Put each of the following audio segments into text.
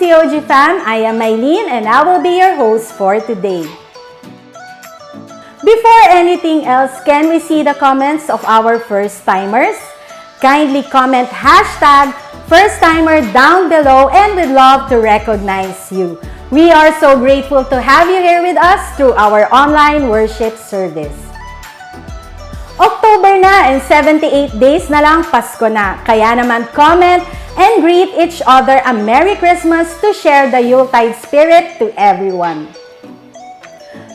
COG fam, I am Mylene and I will be your host for today. Before anything else, can we see the comments of our first-timers? Kindly comment hashtag first-timer down below and we'd love to recognize you. We are so grateful to have you here with us through our online worship service. October na and 78 days na lang Pasko na. Kaya naman comment and greet each other a Merry Christmas to share the Yuletide spirit to everyone.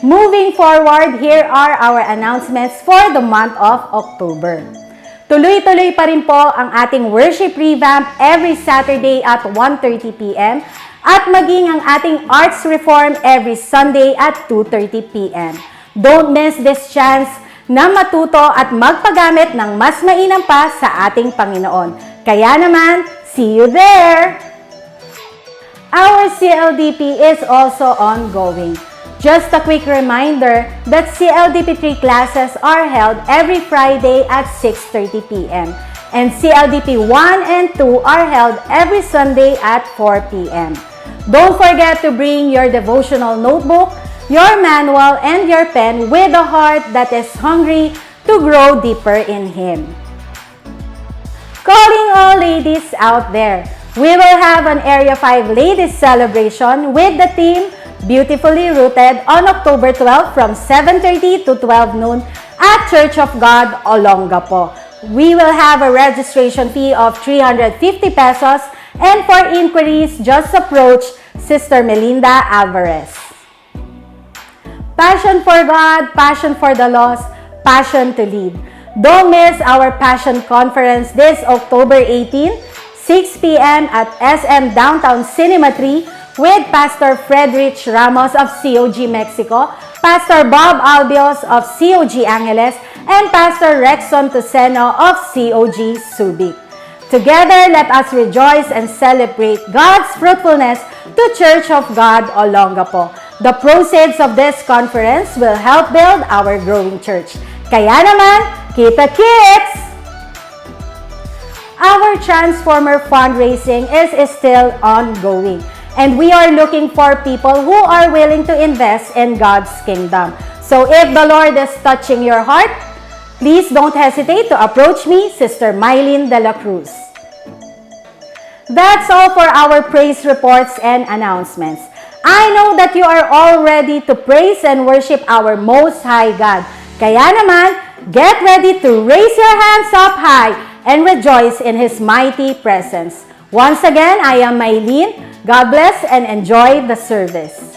Moving forward, here are our announcements for the month of October. Tuloy-tuloy pa rin po ang ating worship revamp every Saturday at 1:30 p.m. at maging ang ating arts reform every Sunday at 2:30 p.m. Don't miss this chance na matuto at magpagamit ng mas mainam pa sa ating Panginoon. Kaya naman, see you there! Our CLDP is also ongoing. Just a quick reminder that CLDP 3 classes are held every Friday at 6:30 p.m. and CLDP 1 and 2 are held every Sunday at 4 p.m. Don't forget to bring your devotional notebook, your manual, and your pen with a heart that is hungry to grow deeper in Him. Calling all ladies out there, we will have an Area 5 Ladies Celebration with the theme Beautifully Rooted on October 12 from 7:30 to 12 noon at Church of God, Olongapo. We will have a registration fee of 350 pesos and for inquiries, just approach Sister Melinda Alvarez. Passion for God, passion for the lost, passion to lead. Don't miss our Passion Conference this October 18, 6 p.m. at SM Downtown Cinema 3 with Pastor Frederick Ramos of COG Mexico, Pastor Bob Albios of COG Angeles, and Pastor Rexon Toseno of COG Subic. Together, let us rejoice and celebrate God's fruitfulness to Church of God, Olongapo. The proceeds of this conference will help build our growing church. Kaya naman, kita-kits! Our Transformer fundraising is still ongoing, and we are looking for people who are willing to invest in God's kingdom. So if the Lord is touching your heart, please don't hesitate to approach me, Sister Mylene de la Cruz. That's all for our praise reports and announcements. I know that you are all ready to praise and worship our Most High God. Kaya naman, get ready to raise your hands up high and rejoice in His mighty presence. Once again, I am Mylene. God bless and enjoy the service.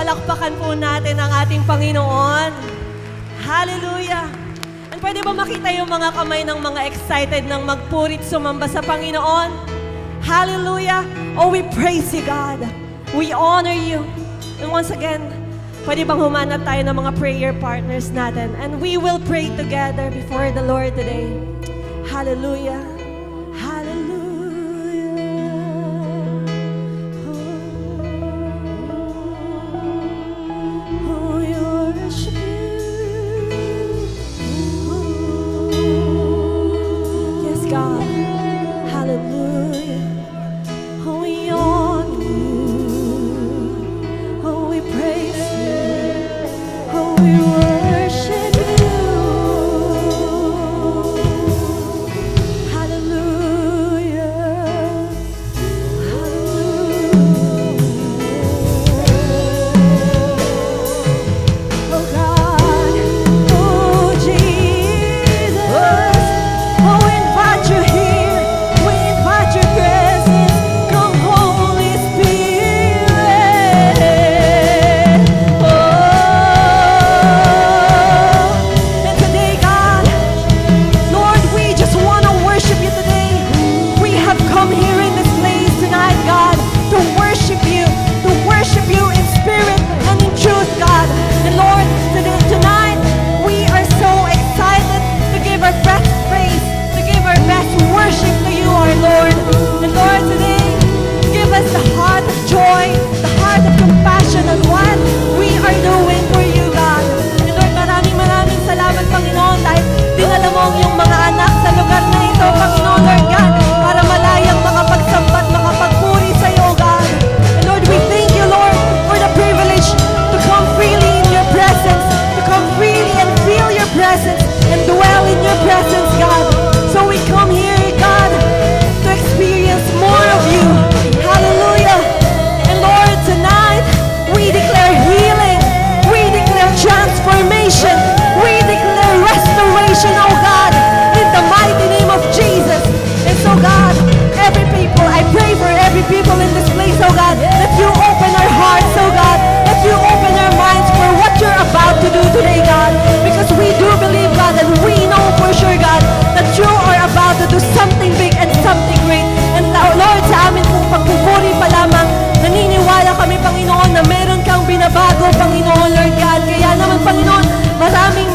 palakpakan po natin ang ating Panginoon. Hallelujah! And pwede ba makita yung mga kamay ng mga excited ng magpurit sumamba sa Panginoon? Hallelujah! Oh, we praise you, God. We honor you. And once again, pwede bang humanap tayo ng mga prayer partners natin? And we will pray together before the Lord today. Hallelujah! We worship you. Oh God, oh Jesus, oh we invite you here, we invite your presence, come Holy Spirit. And today God, Lord, we just want to worship you today. We have come here in this place tonight, God, to worship you in spirit and in truth, God. And Lord, tonight, we are so excited to give our best praise, to give our best worship to you, our Lord. And Lord, today, give us the heart of joy, the heart of compassion on what we are doing for you, God. And Lord, maraming salamat, Panginoon, dahil dinala mo ang iyong mga anak sa lugar na ito, Panginoon, Lord God, para malayang makapagsambat, makapagpuri sa iyo, God. And Lord, we thank you, Lord, for the privilege to come freely in your presence, to come freely and feel your presence and dwell in your presence, God. So we come here, God, to experience more of you. Hallelujah. And Lord, tonight, we declare healing, we declare transformation, we declare restoration, oh God, in the mighty name of Jesus. And so God, every people, I pray for every people in this place, oh God, that you open our hearts, oh God, that you open our minds for what you're about to do today, God, because we do believe, God, and we know for sure, God, that you are about to do something big and something great. And Lord, sa amin pong pagpupuri pa lamang, naniniwala kami, Panginoon, na meron kang binabago, Panginoon, Lord God. Kaya naman, Panginoon, maraming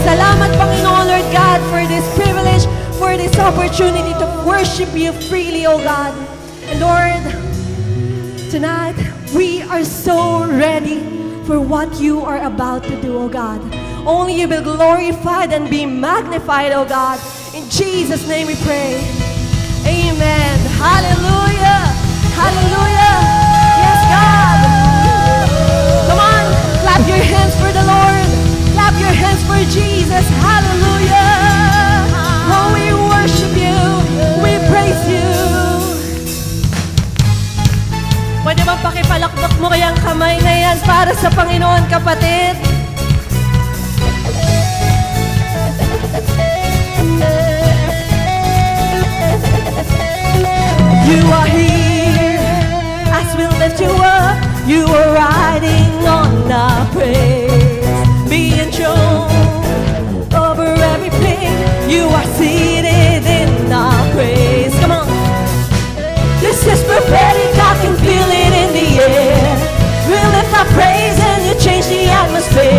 salamat, Panginoon, Lord God, for this privilege, for this opportunity to worship you freely, oh God. And Lord, tonight, we are so ready for what you are about to do, oh God. Only you will glorified and be magnified, oh God. In Jesus' name we pray. Amen. Hallelujah. Hallelujah. Yes, God. Come on, clap your hands for the Lord. Clap your hands for Jesus. Hallelujah. Oh, we worship you. We praise you. Pwede bang pakipalakpak mo kayang kamay na yan para sa Panginoon, kapatid? You are here as we lift you up. You are riding on our praise, being enthroned over everything. You are seated in our praise. Come on. This is prophetic, I can feel it in the air. We lift our praise and you change the atmosphere.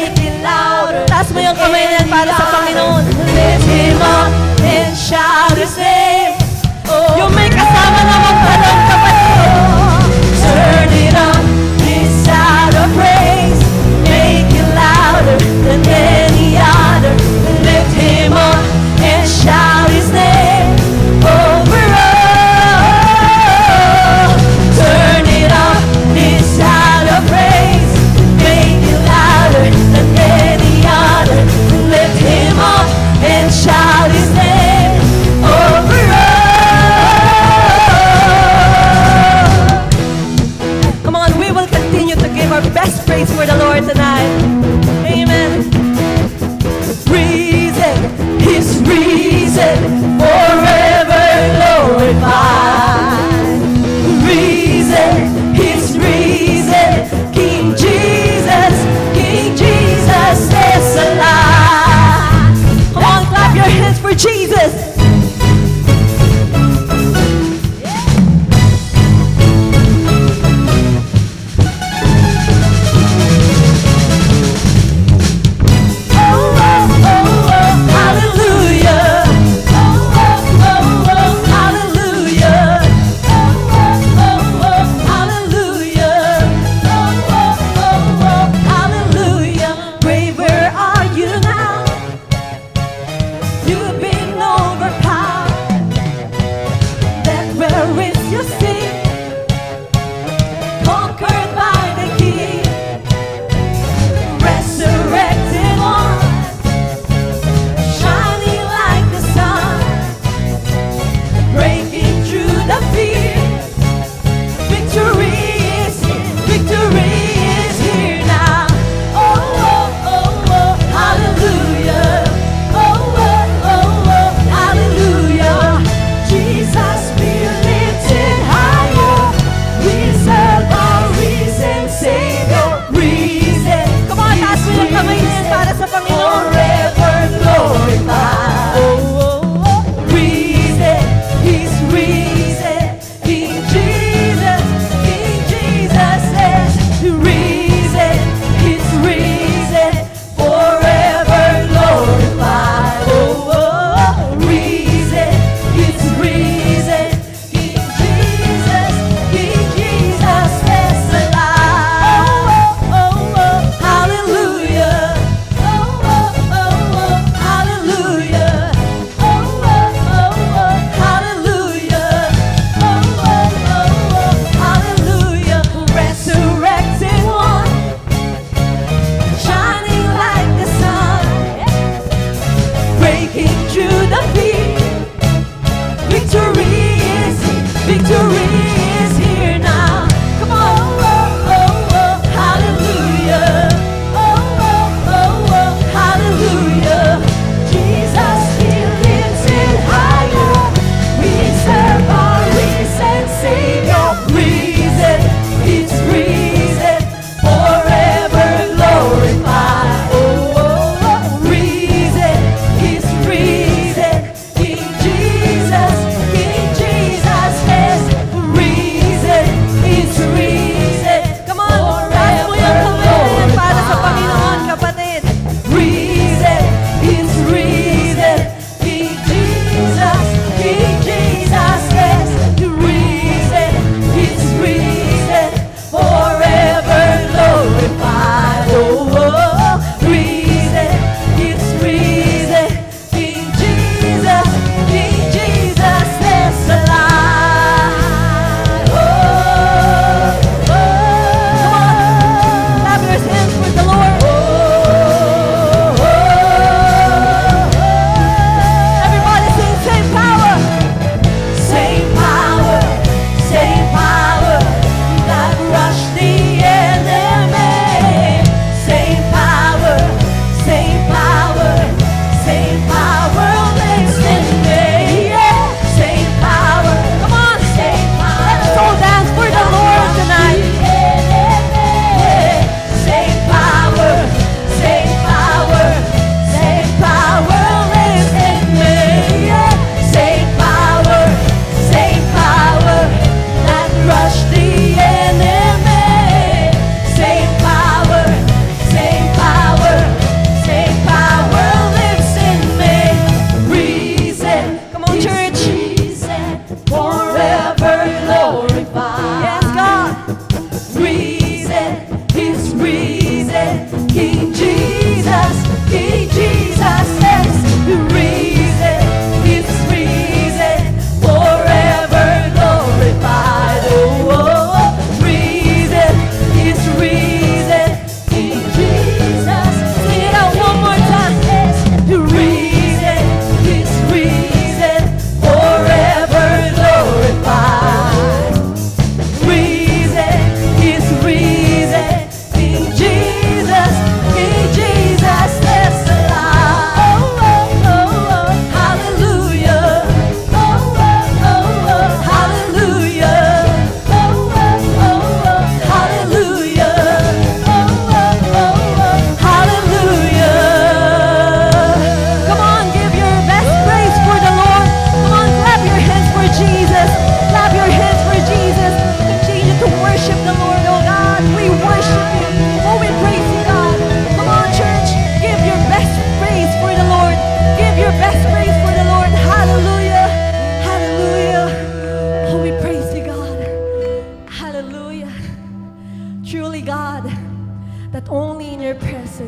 make it louder. Taas mo yung kamay na yan para sa Panginoon. Lift Him up and shout His name. Yung may kasama na magtanong kapatid. Turn it up, this sound of praise. Make it louder than any other. Lift Him up and shout His name over all. Turn it up, this sound of praise. Make it louder than any other. Lift Him up and shout His name over all. Come on, we will continue to give our best praise for the Lord tonight. Amen. Reason, His reason, forever glorified. Reason, His reason, King Jesus is alive. Come on, clap your hands for Jesus. You've been over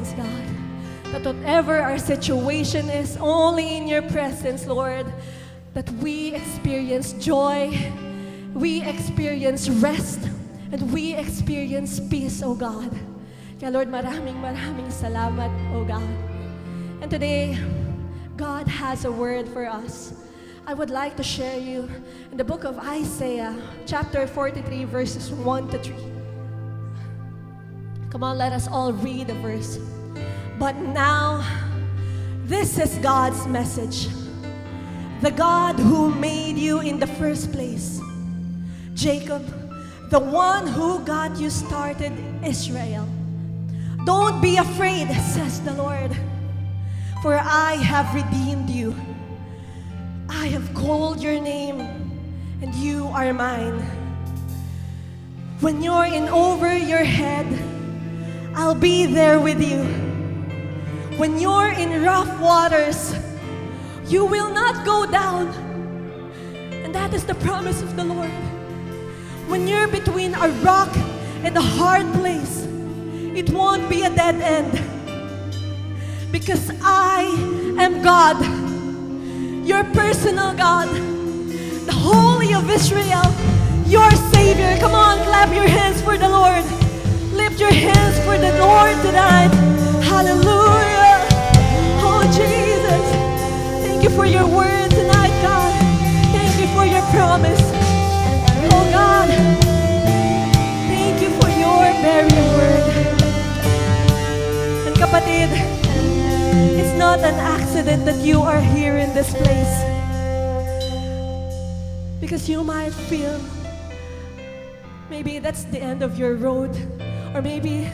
presence, God. That whatever our situation is, only in your presence, Lord, that we experience joy, we experience rest, and we experience peace, O God. Kaya Lord, maraming salamat, O God. And today, God has a word for us. I would like to share you in the book of Isaiah, chapter 43, verses 1 to 3. Come on, let us all read the verse. But now, this is God's message. The God who made you in the first place, Jacob, the one who got you started, Israel. Don't be afraid, says the Lord, for I have redeemed you. I have called your name, and you are mine. When you're in over your head, I'll be there with you. When you're in rough waters, you will not go down. And that is the promise of the Lord. When you're between a rock and a hard place, it won't be a dead end. Because I am God, your personal God, the Holy of Israel, your Savior. Come on, clap your hands for the Lord. Lift your hands for the Lord tonight. Hallelujah. Oh, Jesus. Thank you for your word tonight, God. Thank you for your promise. Oh, God. Thank you for your very word. And kapatid, it's not an accident that you are here in this place. Because you might feel maybe that's the end of your road, or maybe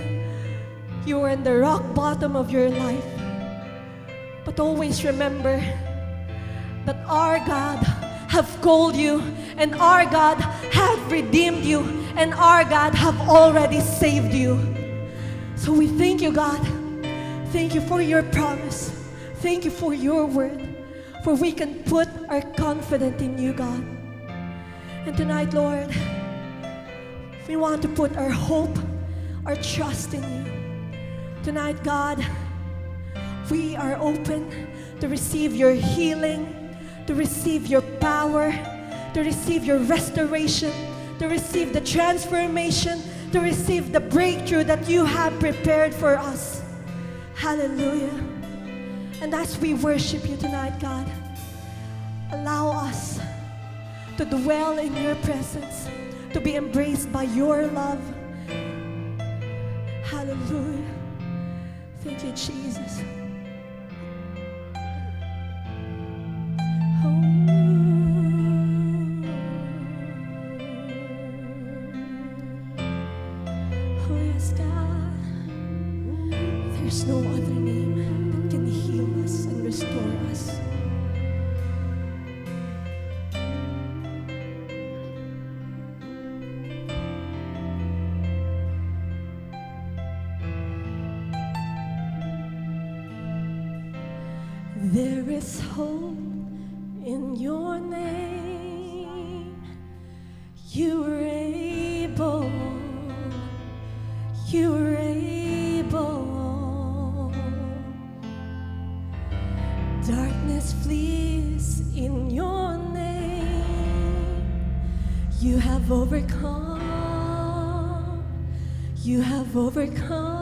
you are in the rock bottom of your life. But always remember that our God have called you, and our God have redeemed you, and our God have already saved you. So we thank you, God. Thank you for your promise. Thank you for your word. For we can put our confidence in you, God. And tonight, Lord, we want to put our hope, our trust in you. Tonight, God, we are open to receive your healing, to receive your power, to receive your restoration, to receive the transformation, to receive the breakthrough that you have prepared for us. Hallelujah. And as we worship you tonight, God, allow us to dwell in your presence, to be embraced by your love. Hallelujah. Thank you, Jesus. Oh, yes, God. There's no other name that can heal us and restore us. There is hope in your name. You are able. You are able. Darkness flees in your name. You have overcome. You have overcome.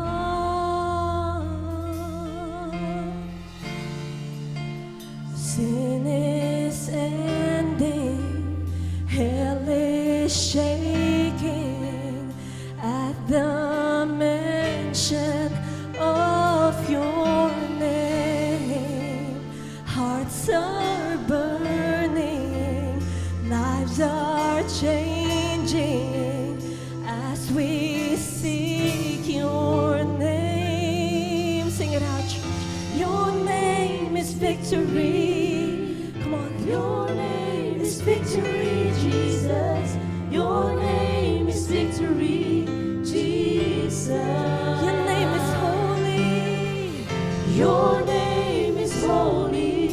Sin is ending, hell is shaking at the mention of your name. Hearts are burning, lives are changing as we seek your name. Sing it out, church. Your name is victory. Your name is victory, Jesus. Your name is victory, Jesus. Your name is holy. Your name is holy.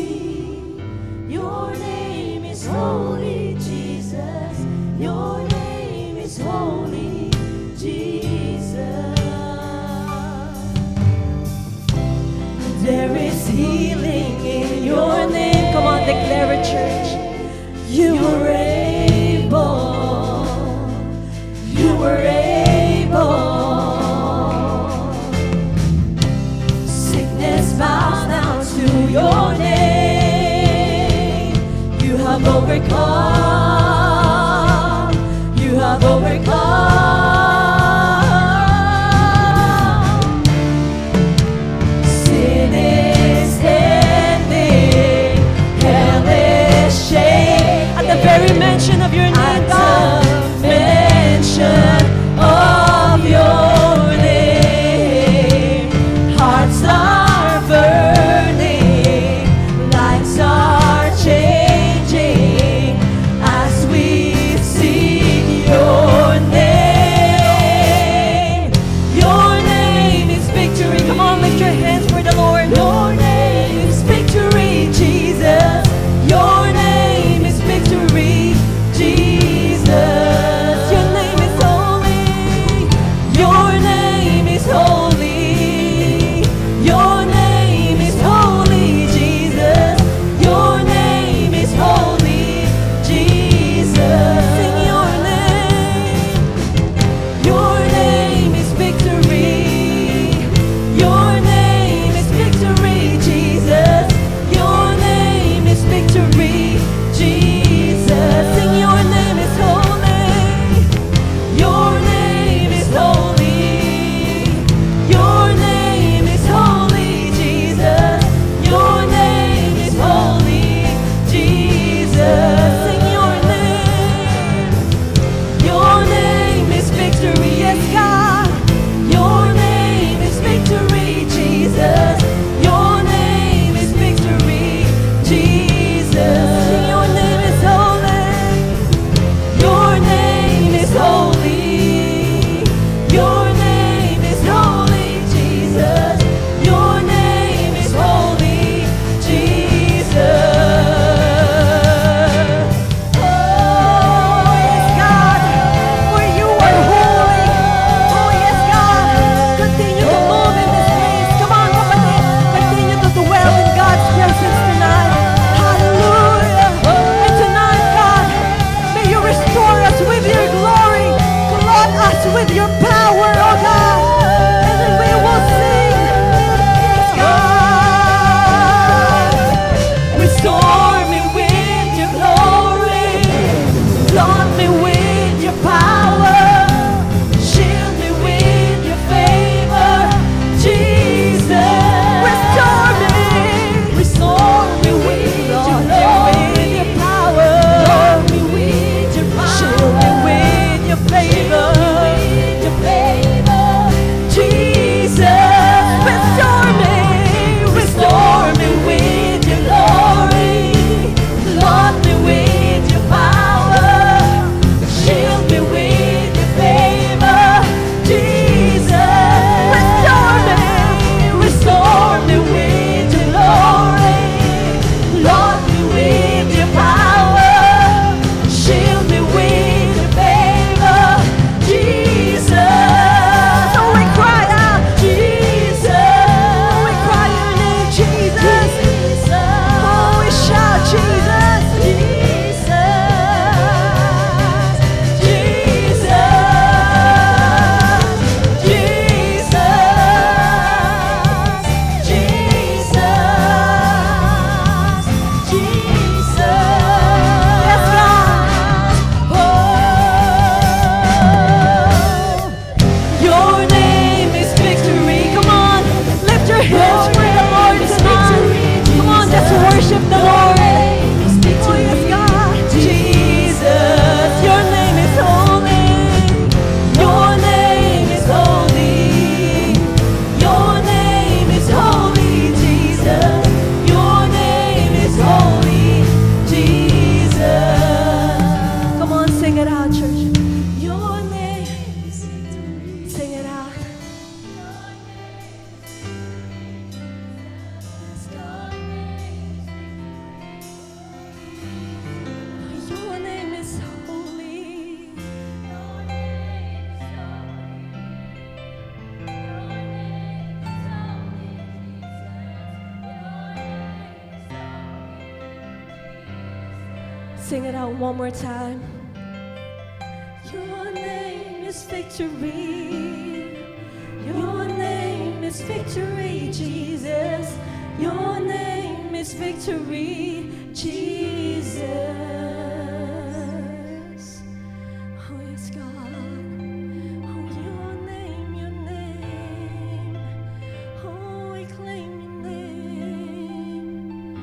Your name is holy, Jesus. Your name is holy, Jesus. There is healing in your name. Come on, declare it, church. You were able. You were able. Sickness bows down to your name. You have overcome. You have overcome. Sin is ending. Hell is shame. At the very sing it out one more time. Your name is victory. Your name is victory, Jesus. Your name is victory, Jesus. Oh, yes, God. Oh, your name, your name. Oh, we claim your name.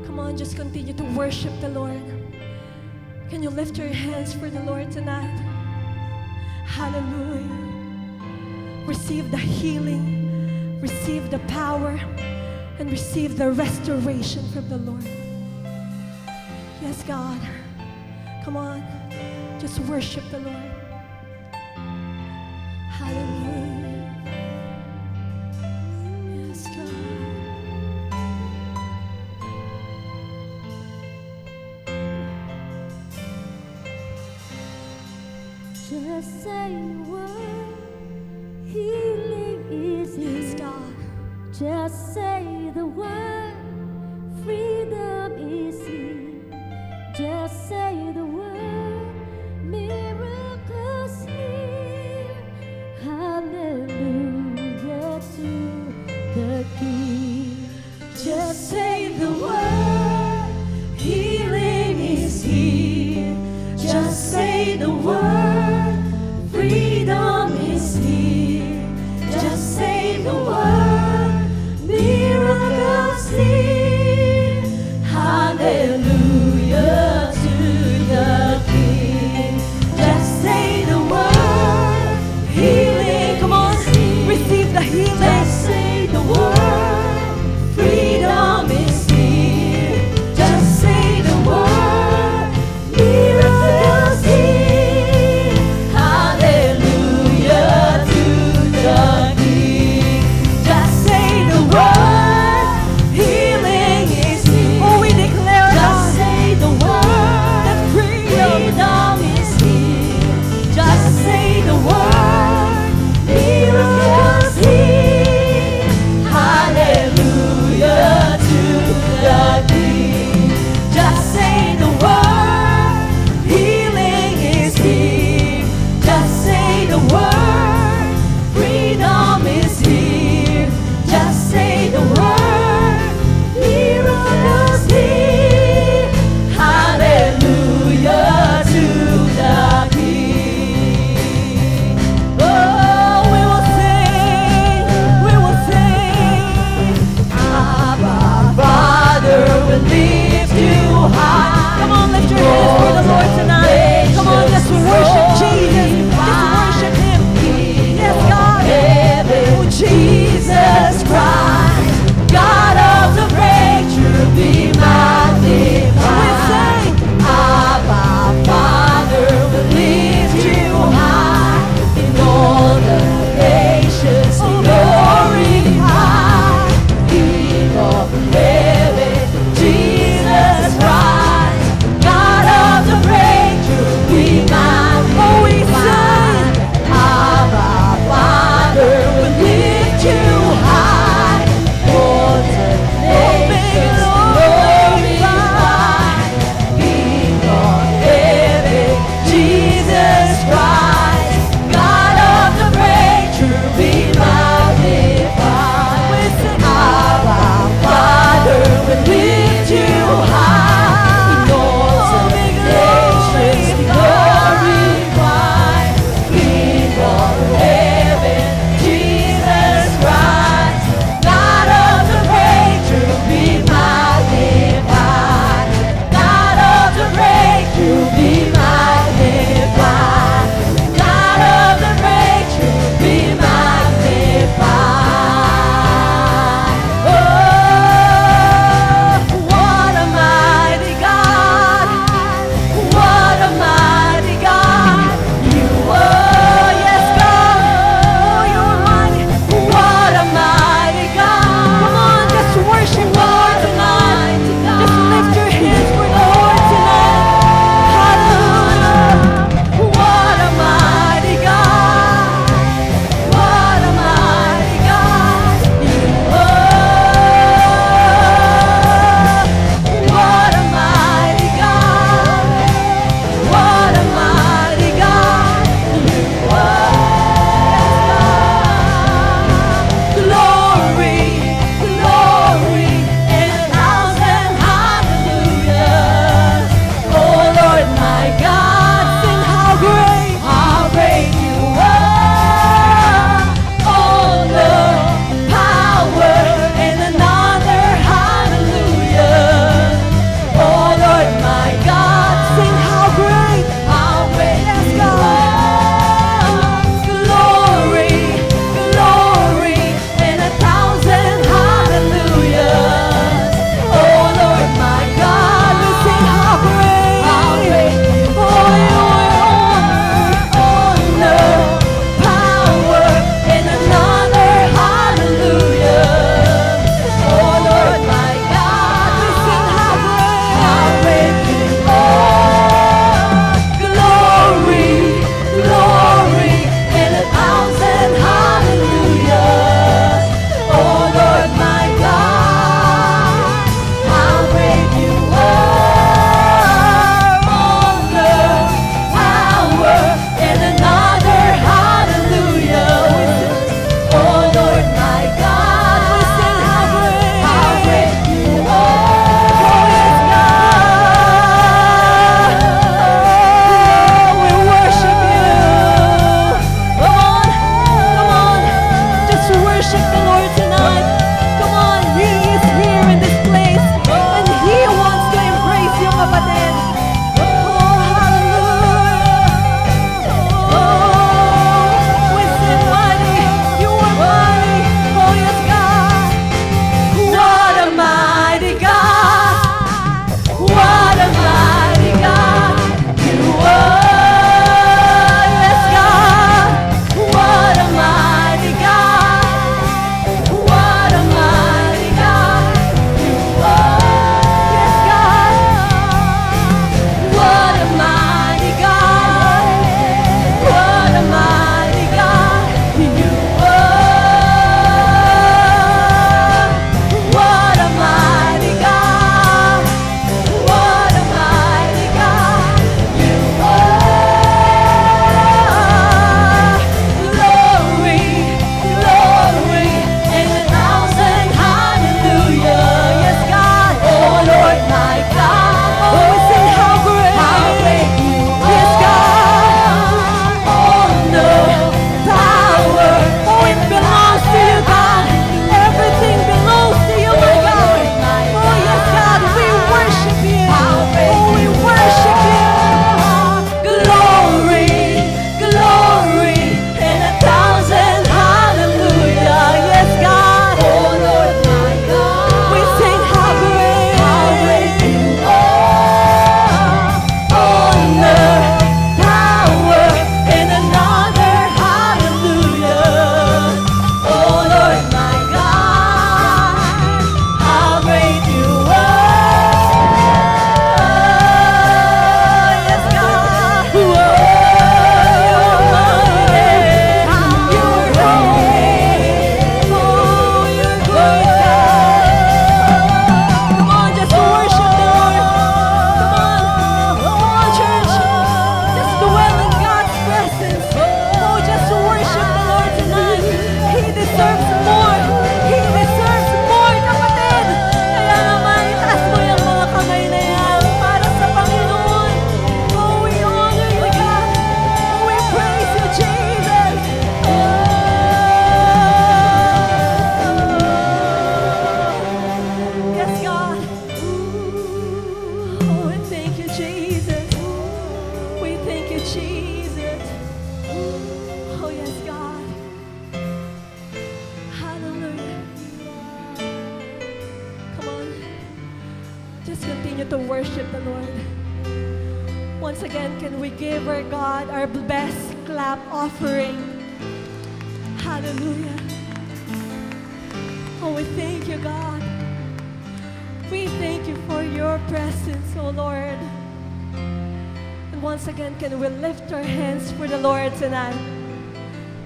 Come on, just continue to worship the Lord. Can you lift your hands for the Lord tonight? Hallelujah. Receive the healing, receive the power, and receive the restoration from the Lord. Yes, God. Come on, just worship the Lord. Hallelujah. Yes, God. Just say a word, healing is Yes, here. God. Just say the word, freedom is here. Just say the word, miracles here. Hallelujah to the King. Just say the word, healing is here. Just say the word, freedom is here. Just say the word, miracles here. Hallelujah to the King. Just say the word, healing. Come on, receive the healing. Just say the word, freedom is here. Just say the word, miracles here. Let us continue to worship the Lord. Once again, can we give our God our best clap offering? Hallelujah. Oh, we thank you, God. We thank you for your presence, oh Lord. And once again, can we lift our hands for the Lord tonight?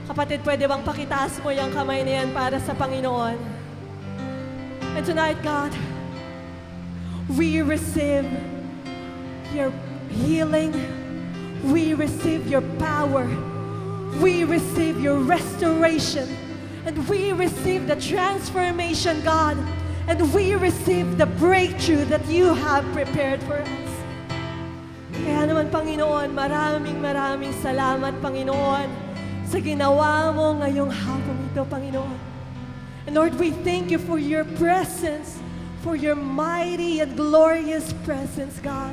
Kapatid, pwede bang pakitaas mo yung kamay na yan para sa Panginoon? And tonight, God, we receive your healing. We receive your power. We receive your restoration. And we receive the transformation, God. And we receive the breakthrough that you have prepared for us. Kaya naman, Panginoon, maraming salamat, Panginoon, sa ginawa mo ngayong hapong ito, Panginoon. And Lord, we thank you for your presence, for your mighty and glorious presence, God.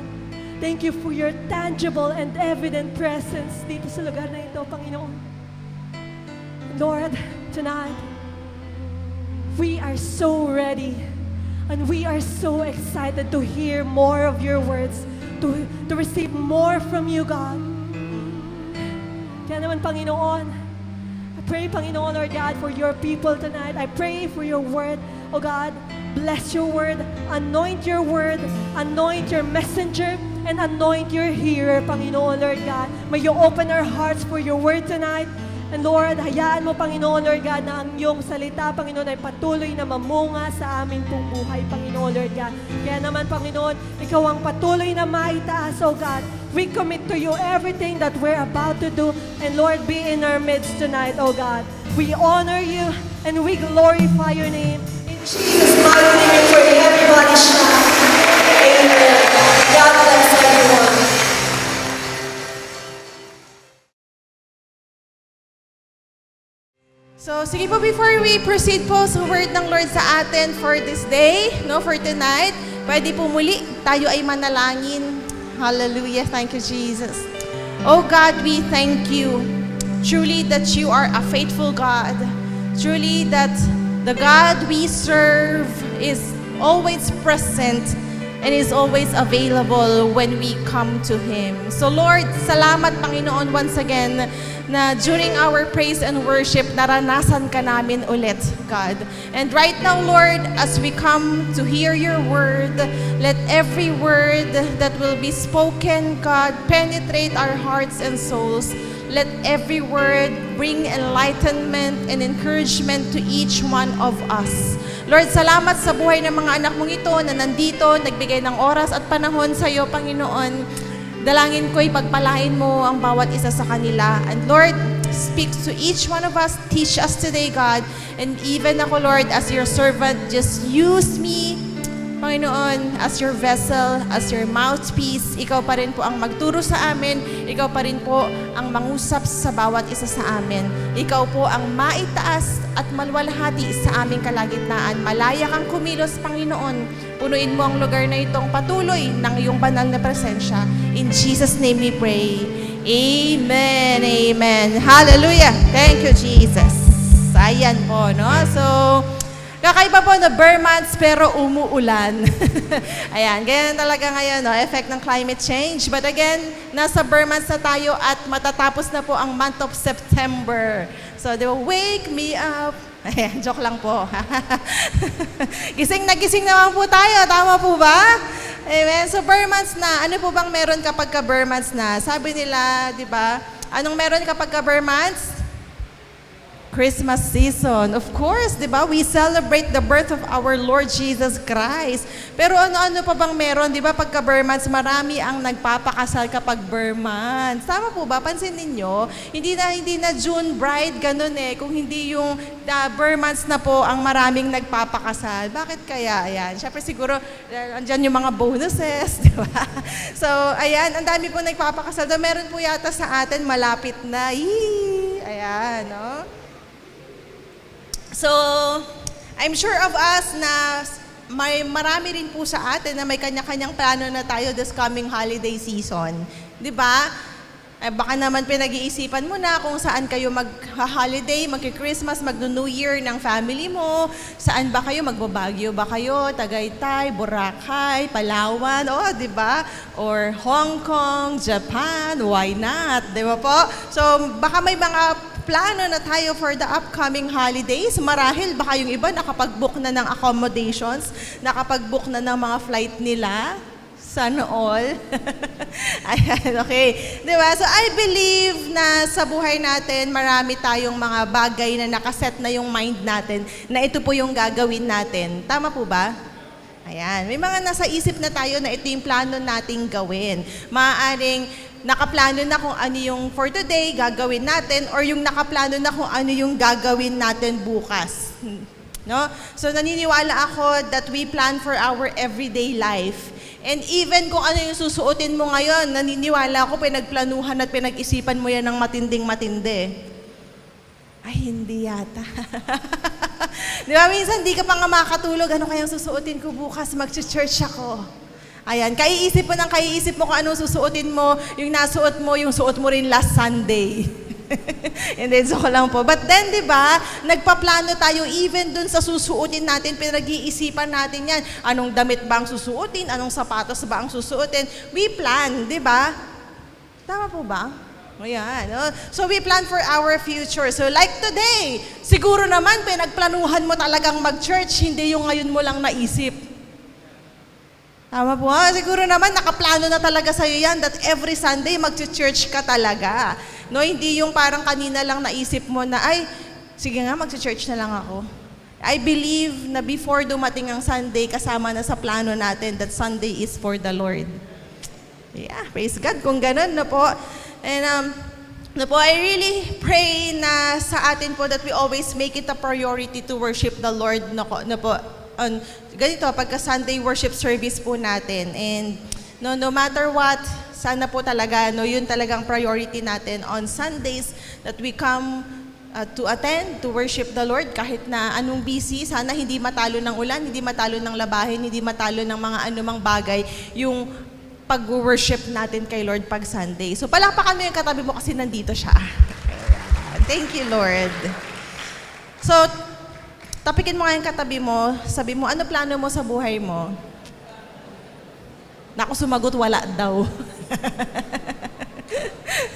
Thank you for your tangible and evident presence dito sa lugar na ito, Panginoon. Lord, tonight, we are so ready and we are so excited to hear more of your words, to receive more from you, God. Kaya naman, Panginoon, I pray, Panginoon, Lord God, for your people tonight. I pray for your word, oh God. Bless your word, anoint your word, anoint your messenger, and anoint your hearer, Panginoon, Lord God. May you open our hearts for your word tonight. And Lord, hayaan mo, Panginoon, Lord God, na ang iyong salita, Panginoon, ay patuloy na mamunga sa aming pong buhay, Panginoon, Lord God. Kaya naman, Panginoon, ikaw ang patuloy na maitaas, oh God. We commit to you everything that we're about to do. And Lord, be in our midst tonight, oh God. We honor you and we glorify your name. In Jesus' mighty name, for everybody shout. Amen. God bless everyone. So, sige po, before we proceed po sa word ng Lord sa atin for this day, no, for tonight, pwede po muli, tayo ay manalangin. Hallelujah. Thank you, Jesus. Oh God, we thank you. Truly that you are a faithful God. Truly that the God we serve is always present and is always available when we come to Him. So Lord, salamat Panginoon once again na during our praise and worship, naranasan ka namin ulit, God. And right now, Lord, as we come to hear your word, let every word that will be spoken, God, penetrate our hearts and souls. Let every word bring enlightenment and encouragement to each one of us. Lord, salamat sa buhay ng mga anak mong ito na nandito, nagbigay ng oras at panahon sa iyo, Panginoon. Dalangin ko'y pagpalain mo ang bawat isa sa kanila. And Lord, speak to each one of us. Teach us today, God. And even ako, Lord, as your servant, just use me, Panginoon, as your vessel, as your mouthpiece. Ikaw pa rin po ang magturo sa amin. Ikaw pa rin po ang mangusap sa bawat isa sa amin. Ikaw po ang maitaas at malwalhati sa aming kalagitnaan. Malaya kang kumilos, Panginoon. Punuin mo ang lugar na itong patuloy ng iyong banal na presensya. In Jesus' name we pray. Amen. Amen. Hallelujah. Thank you, Jesus. Ayan po, no? So, kakaiba po na bare months pero umuulan. Ayan, ganyan talaga ngayon, no? Effect ng climate change. But again, nasa bare months na tayo at matatapos na po ang month of September. So, di ba, wake me up. Ayan, joke lang po. Gising na gising naman po tayo. Tama po ba? Amen. So, bare months na. Ano po bang meron kapag ka bare months na? Sabi nila, di ba? Anong meron kapag ka bare months? Christmas season. Of course, di ba? We celebrate the birth of our Lord Jesus Christ. Pero ano-ano pa bang meron? Di ba? Pagka bare months, marami ang nagpapakasal kapag bare months. Tama po ba? Pansin ninyo, hindi na June bride, ganun eh. Kung hindi yung bare months na po ang maraming nagpapakasal. Bakit kaya? Ayan. Siyempre siguro, andyan yung mga bonuses, di ba? So, ayan, ang dami po nagpapakasal. Meron po yata sa atin, malapit na. Ayan, no? So, I'm sure of us na marami rin po sa atin na may kanya-kanyang plano na tayo this coming holiday season. 'Di ba? Baka naman pinag-iisipan mo na kung saan kayo mag-holiday, mag-Christmas, mag-New Year ng family mo. Saan ba kayo? Magbabagyo ba kayo? Tagaytay, Boracay, Palawan, di ba? Or Hong Kong, Japan, why not? Di ba po? So, baka may mga plano na tayo for the upcoming holidays. Marahil baka yung iba nakapag-book na ng accommodations, nakapag-book na ng mga flight nila. Sana all. Ayan, okay. Diba? So I believe na sa buhay natin, marami tayong mga bagay na nakaset na yung mind natin na ito po yung gagawin natin. Tama po ba? Ayan. May mga nasa isip na tayo na ito yung plano nating gawin. Maaaring nakaplano na kung ano yung for today gagawin natin or yung nakaplano na kung ano yung gagawin natin bukas. No? So naniniwala ako that we plan for our everyday life. And even kung ano yung susuotin mo ngayon, naniniwala ako pinagplanuhan at pinag-isipan mo yan ng matinding-matindi. Ay, hindi yata. Di ba, minsan di ka pa nga makatulog, ano kayang susuotin ko bukas, mag-church ako. Ayan, kaiisip mo kung anong susuotin mo, yung nasuot mo, yung suot mo rin last Sunday. Hindi, so ko lang po. But then, di ba, nagpaplano tayo even dun sa susuotin natin, pinag-iisipan natin yan. Anong damit ba ang susuotin? Anong sapatos ba ang susuotin? We plan, di ba? Tama po ba? Ayan. No? So we plan for our future. So like today, siguro naman pinagplanuhan mo talagang mag-church, hindi yung ngayon mo lang naisip. Tama po. Siguro naman nakaplano na talaga sa'yo yan that every Sunday mag-church ka talaga. No, hindi yung parang kanina lang naisip mo na, ay, sige nga, mag-church na lang ako. I believe na before dumating ang Sunday, kasama na sa plano natin that Sunday is for the Lord. Yeah, praise God kung ganun na po. And I really pray na sa atin po that we always make it a priority to worship the Lord ganito, pagka Sunday worship service po natin. And no matter what, sana po talaga, yun talagang priority natin on Sundays that we come to attend, to worship the Lord kahit na anong busy. Sana hindi matalo ng ulan, hindi matalo ng labahin, hindi matalo ng mga anumang bagay yung pag-worship natin kay Lord pag Sunday. So palakpakan mo yung katabi mo kasi nandito siya. Thank you, Lord. So, tapikin mo nga yung katabi mo, sabi mo, ano plano mo sa buhay mo? Naku, sumagot, wala daw.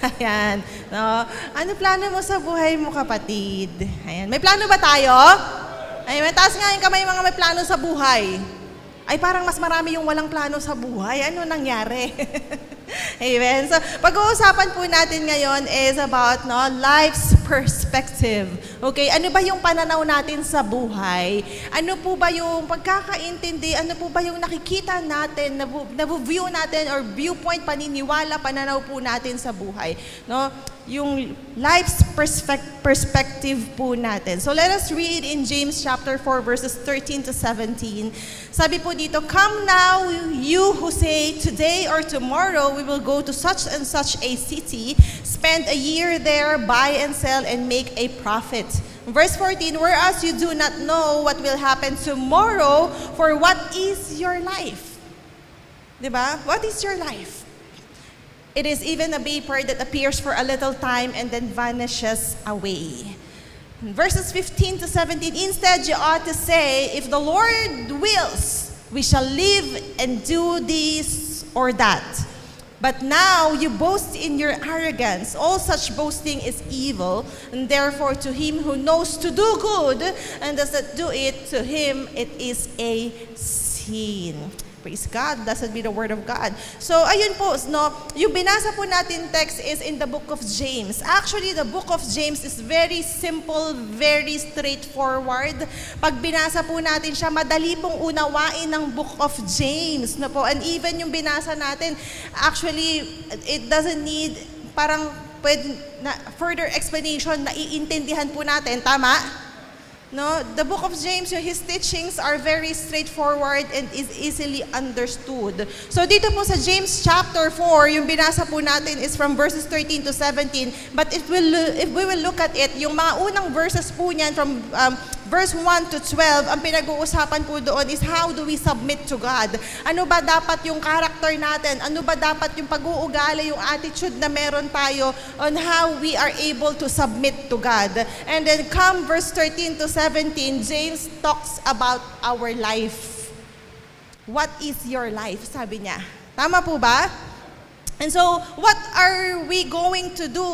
Ayan. No? Ano plano mo sa buhay mo, kapatid? Ayan. May plano ba tayo? Ayan, taas nga yung kamay mga may plano sa buhay. Ay, parang mas marami yung walang plano sa buhay. Ano nangyari? Amen. So, pag-uusapan po natin ngayon is about life's perspective. Okay, ano ba yung pananaw natin sa buhay? Ano po ba yung pagkakaintindi? Ano po ba yung nakikita natin, na-view natin or viewpoint, paniniwala, pananaw po natin sa buhay? No? Yung life's perspective po natin. So let us read in James chapter 4 verses 13 to 17. Sabi po dito, "Come now, you who say, today or tomorrow we will go to such and such a city, spend a year there, buy and sell, and make a profit." Verse 14, "Whereas you do not know what will happen tomorrow, for what is your life?" Diba? What is your life? "It is even a vapor that appears for a little time and then vanishes away." Verses 15 to 17, "Instead, you ought to say, if the Lord wills, we shall live and do this or that. But now you boast in your arrogance. All such boasting is evil, and therefore to him who knows to do good and does not do it, to him it is a sin." Praise God. Blessed be the word of God. So, ayun po, yung binasa po natin text is in the book of James. Actually, the book of James is very simple, very straightforward. Pag binasa po natin siya, madali pong unawain ng book of James. And even yung binasa natin, actually, it doesn't need parang further explanation na iintindihan po natin. Tama? No, the book of James, his teachings are very straightforward and is easily understood. So dito po sa James chapter 4, yung binasa po natin is from verses 13 to 17. But if we will look at it, yung mga unang verses po niyan from verse 1 to 12, ang pinag-uusapan po doon is how do we submit to God? Ano ba dapat yung character natin? Ano ba dapat yung pag-uugali, yung attitude na meron tayo on how we are able to submit to God? And then come verse 13 to 17, James talks about our life. What is your life? Sabi niya. Tama po ba? And so, what are we going to do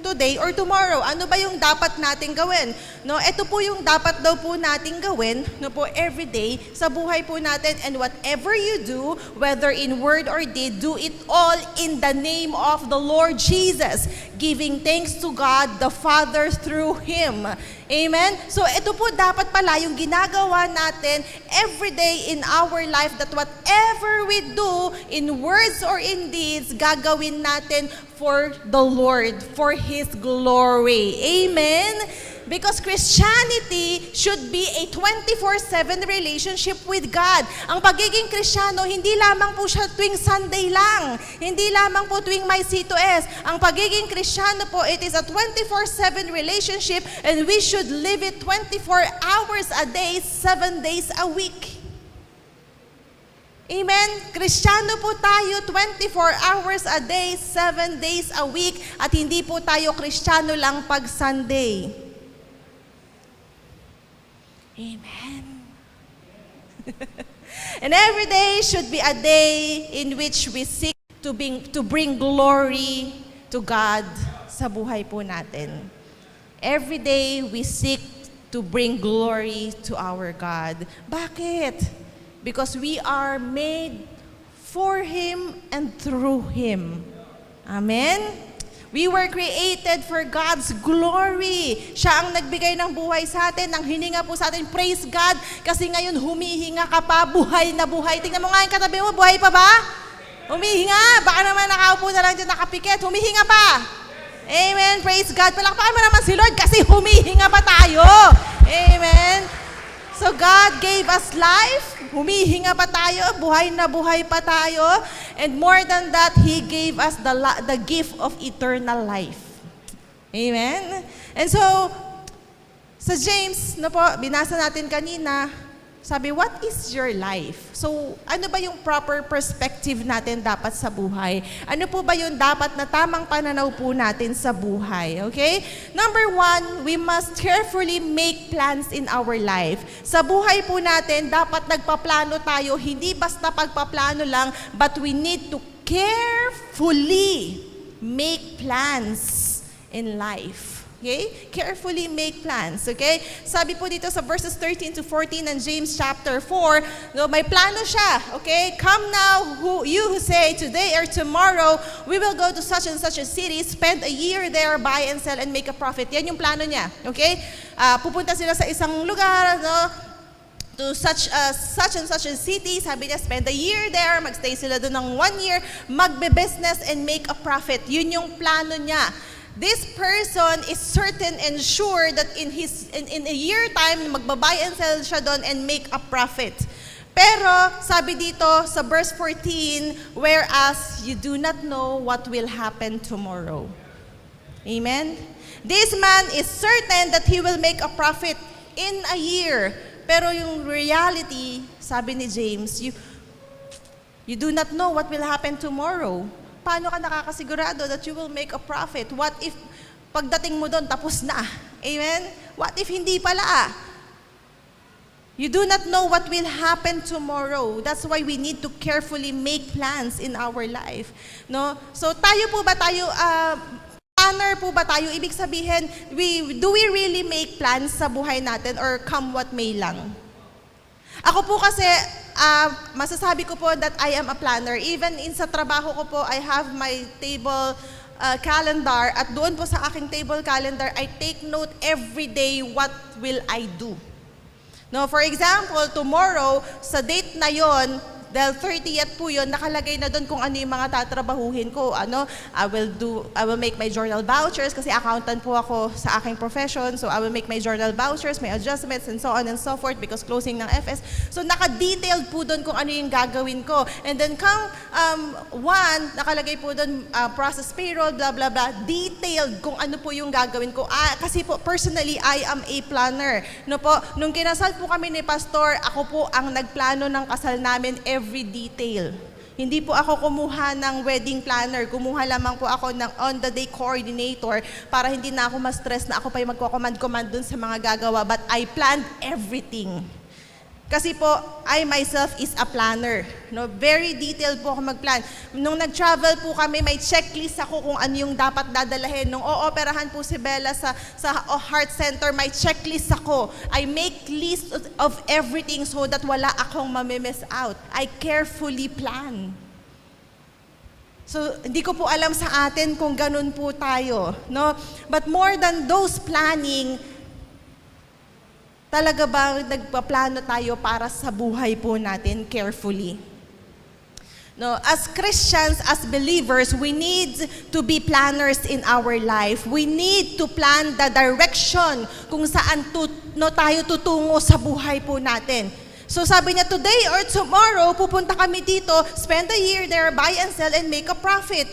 today or tomorrow? Ano ba yung dapat nating gawin? No, ito po yung dapat daw po nating gawin, no po, every day sa buhay po natin. And whatever you do, whether in word or deed, do it all in the name of the Lord Jesus, giving thanks to God the Father through Him. Amen? So, ito po dapat pala yung ginagawa natin every day in our life, that whatever we do in words or in deeds, gagawin natin for the Lord, for His glory. Amen? Because Christianity should be a 24/7 relationship with God. Ang pagiging Kristiyano, hindi lamang po siya tuwing Sunday lang. Hindi lamang po tuwing may C2S. Ang pagiging Kristiyano po, it is a 24/7 relationship, and we should live it 24 hours a day, 7 days a week. Amen? Kristiyano po tayo 24 hours a day, 7 days a week, at hindi po tayo Kristiyano lang pag Sunday. Amen. And every day should be a day in which we seek to bring glory to God sa buhay po natin. Every day we seek to bring glory to our God. Bakit? Because we are made for Him and through Him. Amen? We were created for God's glory. Siya ang nagbigay ng buhay sa atin, ng hininga po sa atin. Praise God, kasi ngayon humihinga ka pa, buhay na buhay. Tingnan mo nga yung katabi mo, buhay pa ba? Humihinga. Baka naman nakaupo na lang dyan nakapikit. Humihinga pa. Amen. Praise God. Palakpakan mo naman si Lord kasi humihinga pa tayo. Amen. So God gave us life, humihinga pa tayo, buhay na buhay pa tayo, and more than that, He gave us the gift of eternal life. Amen? And so, sa James, po, binasa natin kanina, sabi, what is your life? So, ano ba yung proper perspective natin dapat sa buhay? Ano po ba yung dapat na tamang pananaw po natin sa buhay? Okay? Number 1, we must carefully make plans in our life. Sa buhay po natin, dapat nagpaplano tayo, hindi basta pagpaplano lang, but we need to carefully make plans in life. Okay? Carefully make plans. Okay? Sabi po dito sa verses 13 to 14 ng James chapter 4, no, may plano siya. Okay? Come now, you who say, today or tomorrow, we will go to such and such a city, spend a year there, buy and sell and make a profit. Yan yung plano niya. Okay? Pupunta sila sa isang lugar, no, to such and such a city, sabi niya, spend a year there, magstay sila doon ng 1 year, magbe-business and make a profit. Yun yung plano niya. This person is certain and sure that in a year time, magbabay and sell siya doon and make a profit. Pero, sabi dito sa verse 14, whereas you do not know what will happen tomorrow. Amen? This man is certain that he will make a profit in a year. Pero yung reality, sabi ni James, you do not know what will happen tomorrow. Paano ka nakakasigurado that you will make a profit? What if pagdating mo doon, tapos na? Amen? What if hindi pala? You do not know what will happen tomorrow. That's why we need to carefully make plans in our life. No? So tayo po ba tayo, planner po ba tayo? Ibig sabihin, do we really make plans sa buhay natin or come what may lang? Ako po kasi, masasabi ko po that I am a planner. Even sa trabaho ko po, I have my table calendar. At doon po sa aking table calendar, I take note every day what will I do. No, for example, tomorrow, sa date na yon, dahil 30th po yun, nakalagay na doon kung ano yung mga tatrabahuhin ko. I will make my journal vouchers kasi accountant po ako sa aking profession. So I will make my journal vouchers, my adjustments, and so on and so forth because closing ng FS. So naka-detailed po doon kung ano yung gagawin ko. And then come nakalagay po doon process payroll, blah, blah, blah. Detailed kung ano po yung gagawin ko. Kasi po, personally, I am a planner. No po, nung kinasal po kami ni Pastor, ako po ang nagplano ng kasal namin every detail. Hindi po ako kumuha ng wedding planner. Kumuha lamang po ako ng on-the-day coordinator para hindi na ako ma-stress na ako pa yung magko-command dun sa mga gagawa. But I planned everything. Kasi po, I myself is a planner. No, very detailed po ako mag-plan. Nung nag-travel po kami, may checklist ako kung ano yung dapat dadalahin. Nung ooperahan po si Bella sa Heart Center, may checklist ako. I make list of everything so that wala akong mamimiss out. I carefully plan. So, hindi ko po alam sa atin kung ganun po tayo. No? But more than those planning, talaga ba nagpaplano tayo para sa buhay po natin carefully? No, as Christians, as believers, we need to be planners in our life. We need to plan the direction kung saan tayo tutungo sa buhay po natin. So sabi niya, today or tomorrow, pupunta kami dito, spend a year there, buy and sell, and make a profit.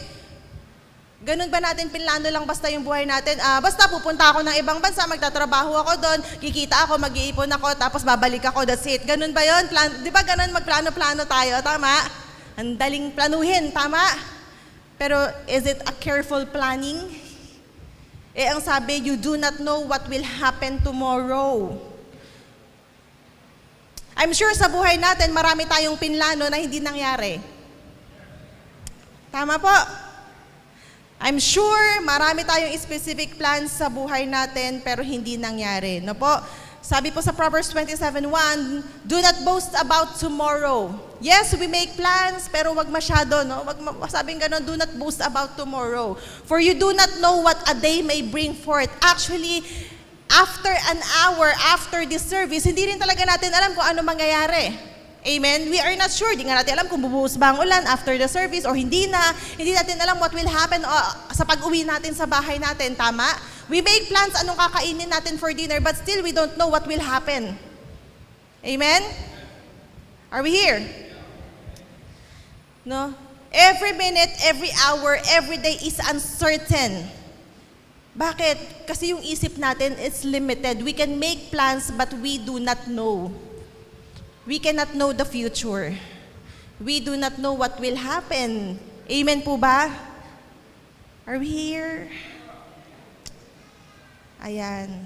Ganun ba natin pinlano lang basta yung buhay natin? Basta pupunta ako ng ibang bansa, magtatrabaho ako doon, kikita ako, mag-iipon ako, tapos babalik ako, that's it. Ganun ba yun? Di ba ganun magplano-plano tayo? Tama? Ang daling planuhin, tama? Pero is it a careful planning? Ang sabi, you do not know what will happen tomorrow. I'm sure sa buhay natin, marami tayong pinlano na hindi nangyari. Tama po? I'm sure marami tayong specific plans sa buhay natin pero hindi nangyari. No po? Sabi po sa Proverbs 27:1, do not boast about tomorrow. Yes, we make plans pero wag masyado, no? Sabing gano'n, do not boast about tomorrow. For you do not know what a day may bring forth. Actually, after an hour, after this service, hindi rin talaga natin alam kung ano mangyayari. Amen? We are not sure. Di nga natin alam kung bubuhos ba ang ulan after the service or hindi na. Hindi natin alam what will happen sa pag-uwi natin sa bahay natin. Tama? We make plans anong kakainin natin for dinner but still we don't know what will happen. Amen? Are we here? No? Every minute, every hour, every day is uncertain. Bakit? Kasi yung isip natin is limited. We can make plans but we do not know. We cannot know the future. We do not know what will happen. Amen po ba? Are we here? Ayan.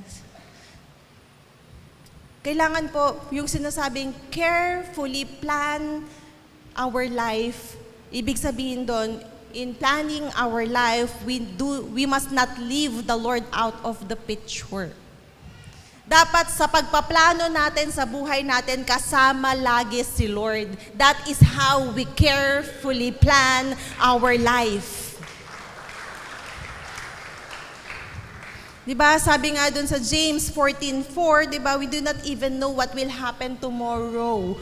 Kailangan po yung sinasabing carefully plan our life. Ibig sabihin doon, in planning our life, we must not leave the Lord out of the picture. Dapat sa pagpaplano natin sa buhay natin, kasama lagi si Lord. That is how we carefully plan our life. Diba, sabi nga dun sa James 14:4, diba, we do not even know what will happen tomorrow.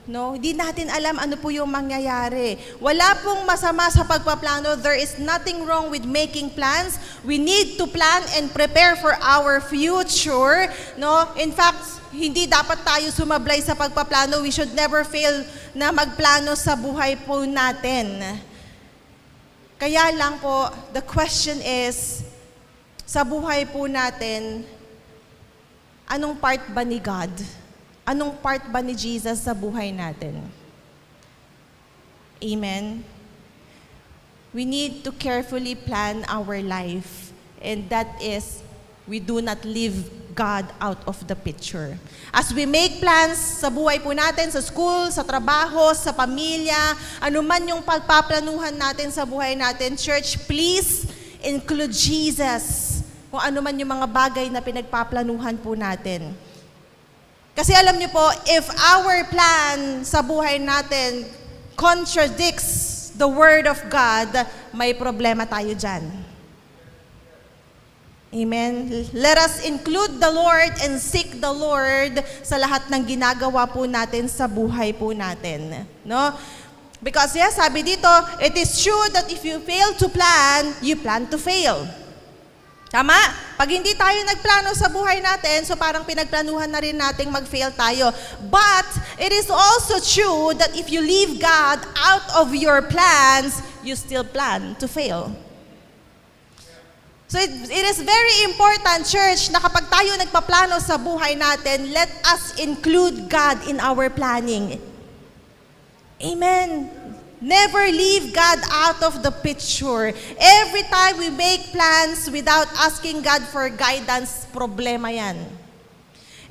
No, hindi natin alam ano po yung mangyayari. Wala pong masama sa pagpaplano. There is nothing wrong with making plans. We need to plan and prepare for our future. No, in fact, hindi dapat tayo sumablay sa pagpaplano. We should never fail na magplano sa buhay po natin. Kaya lang po, the question is, sa buhay po natin, anong part ba ni God? Anong part ba ni Jesus sa buhay natin? Amen? We need to carefully plan our life. And that is, we do not leave God out of the picture. As we make plans sa buhay po natin, sa school, sa trabaho, sa pamilya, anuman yung pagpaplanuhan natin sa buhay natin, church, please include Jesus kung anuman yung mga bagay na pinagpaplanuhan po natin. Kasi alam niyo po, if our plan sa buhay natin contradicts the Word of God, may problema tayo dyan. Amen. Let us include the Lord and seek the Lord sa lahat ng ginagawa po natin sa buhay po natin. No? Because yes, sabi dito, it is true that if you fail to plan, you plan to fail. Tama? Pag hindi tayo nagplano sa buhay natin, so parang pinagplanuhan na rin nating mag-fail tayo. But it is also true that if you leave God out of your plans, you still plan to fail. So it is very important, church, na kapag tayo nagpaplano sa buhay natin, let us include God in our planning. Amen. Never leave God out of the picture. Every time we make plans without asking God for guidance, problema yan.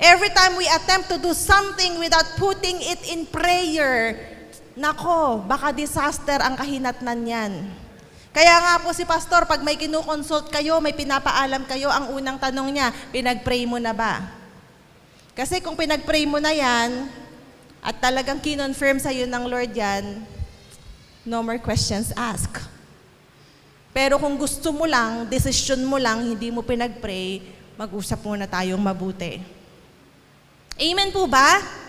Every time we attempt to do something without putting it in prayer, nako, baka disaster ang kahinatnan yan. Kaya nga po si Pastor, pag may kinukonsult kayo, may pinapaalam kayo, ang unang tanong niya, pinag-pray mo na ba? Kasi kung pinag-pray mo na yan, at talagang kinonfirm sa'yo ng Lord yan, no more questions asked. Pero kung gusto mo lang, desisyon mo lang, hindi mo pinag-pray, mag-usap muna tayong mabuti. Amen po ba?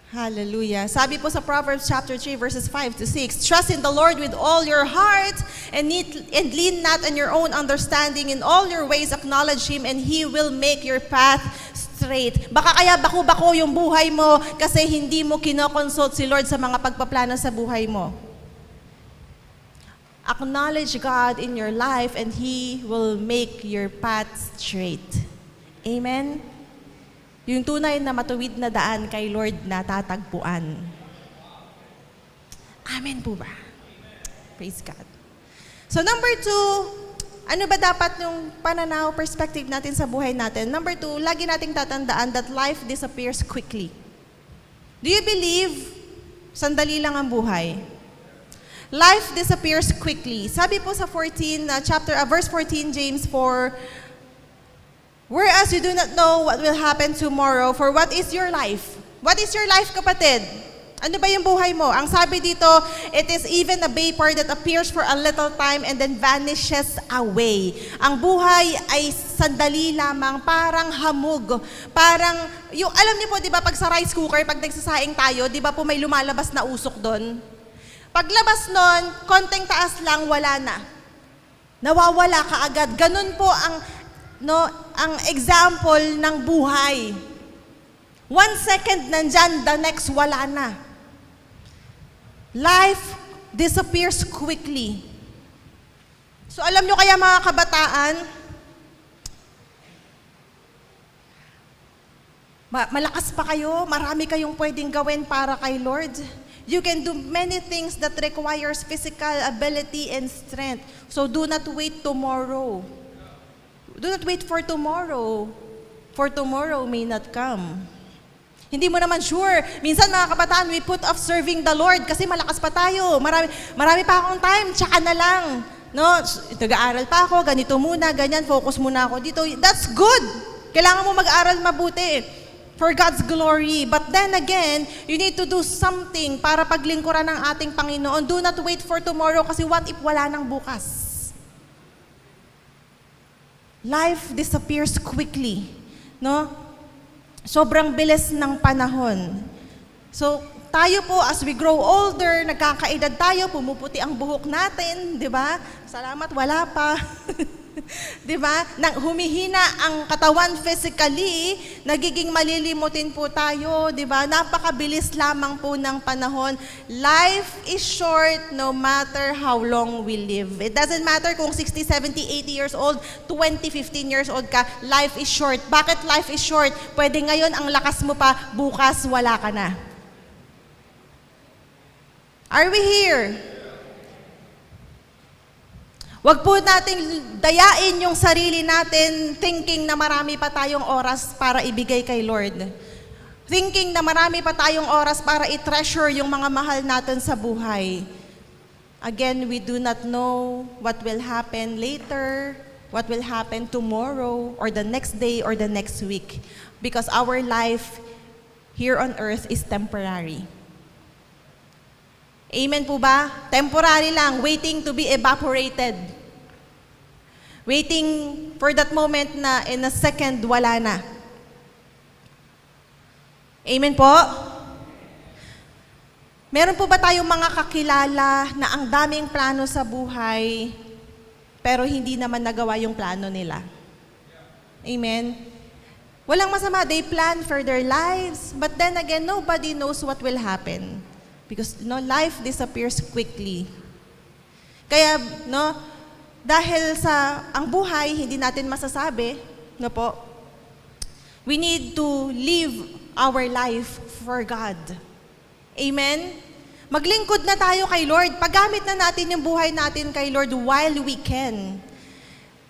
Hallelujah. Sabi po sa Proverbs chapter 3 verses 5 to 6, trust in the Lord with all your heart and lean not on your own understanding. In all your ways acknowledge Him and He will make your path straight. Baka kaya bako-bako yung buhay mo kasi hindi mo kinokonsult si Lord sa mga pagpaplano sa buhay mo. Acknowledge God in your life and He will make your path straight. Amen? Yung tunay na matuwid na daan kay Lord na tatagpuan. Amen po ba? Praise God. So number 2, ano ba dapat yung pananaw, perspective natin sa buhay natin? Number 2, lagi nating tatandaan that life disappears quickly. Do you believe sandali lang ang buhay? Life disappears quickly. Sabi po sa verse 14, James 4, whereas you do not know what will happen tomorrow, for what is your life? What is your life, kapatid? Ano ba yung buhay mo? Ang sabi dito, it is even a vapor that appears for a little time and then vanishes away. Ang buhay ay sandali lamang, parang hamog. Parang, alam niyo po, di ba, pag sa rice cooker, pag nagsasaing tayo, di ba po may lumalabas na usok doon? Paglabas nun, konting taas lang, wala na. Nawawala ka agad. Ganun po ang example ng buhay. 1 second nandyan, the next wala na. Life disappears quickly. So alam nyo kaya mga kabataan, malakas pa kayo, marami kayong pwedeng gawin para kay Lord. You can do many things that requires physical ability and strength. So do not wait tomorrow. Do not wait for tomorrow may not come. Hindi mo naman sure. Minsan mga kabataan, we put off serving the Lord kasi malakas pa tayo. Marami pa akong time, tsaka na lang. No, nag-aaral pa ako, ganito muna, ganyan, focus muna ako dito. That's good. Kailangan mo mag-aaral mabuti for God's glory. But then again, you need to do something para paglingkuran ng ating Panginoon. Do not wait for tomorrow kasi what if wala nang bukas? Life disappears quickly, no? Sobrang bilis ng panahon. So, tayo po, as we grow older, nagkakaedad tayo, pumuputi ang buhok natin, di ba? Salamat, wala pa. Di ba? Humihina ang katawan physically, nagiging malilimutin po tayo, di ba? Napakabilis lamang po ng panahon. Life is short no matter how long we live. It doesn't matter kung 60, 70, 80 years old, 20, 15 years old ka, life is short. Bakit life is short? Pwede ngayon ang lakas mo pa, bukas wala ka na. Are we here? Huwag po nating dayain yung sarili natin thinking na marami pa tayong oras para ibigay kay Lord. Thinking na marami pa tayong oras para i-treasure yung mga mahal natin sa buhay. Again, we do not know what will happen later, what will happen tomorrow, or the next day, or the next week. Because our life here on earth is temporary. Amen po ba? Temporary lang, waiting to be evaporated. Waiting for that moment na in a second, wala na. Amen po? Meron po ba tayong mga kakilala na ang daming plano sa buhay, pero hindi naman nagawa yung plano nila? Amen? Walang masama, they plan for their lives, but then again, nobody knows what will happen. Because, life disappears quickly. Kaya, dahil sa ang buhay, hindi natin masasabi, po, we need to live our life for God. Amen? Maglingkod na tayo kay Lord. Paggamit na natin yung buhay natin kay Lord while we can.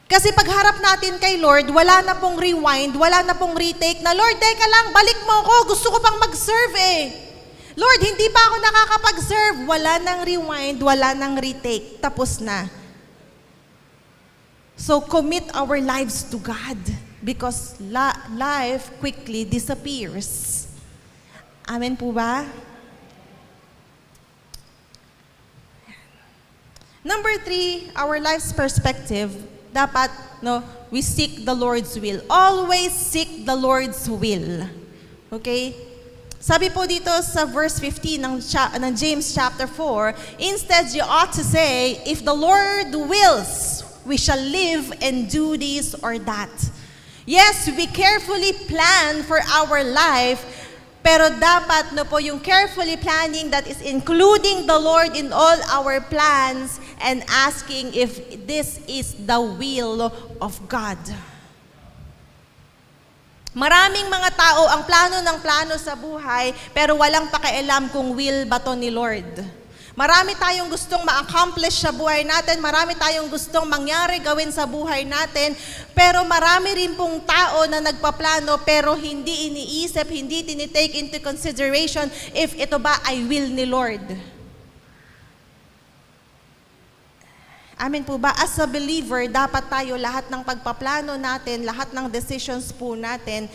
Kasi pagharap natin kay Lord, wala na pong rewind, wala na pong retake na, Lord, teka lang, balik mo ako, gusto ko pang mag-serve eh. Lord, hindi pa ako nakakapag-serve. Wala nang rewind, wala nang retake. Tapos na. So commit our lives to God because life quickly disappears. Amen po ba? Number 3, our life's perspective. Dapat, we seek the Lord's will. Always seek the Lord's will. Okay? Sabi po dito sa verse 15 ng James chapter 4, instead you ought to say, if the Lord wills, we shall live and do this or that. Yes, we carefully plan for our life, pero dapat yung carefully planning that is including the Lord in all our plans and asking if this is the will of God. Maraming mga tao ang plano sa buhay, pero walang pakialam kung will ba to ni Lord. Marami tayong gustong ma-accomplish sa buhay natin, marami tayong gustong mangyari gawin sa buhay natin, pero marami rin pong tao na nagpaplano pero hindi iniisip, hindi tinitake into consideration if ito ba ay will ni Lord. Amen po ba? As a believer, dapat tayo lahat ng pagpaplano natin, lahat ng decisions po natin,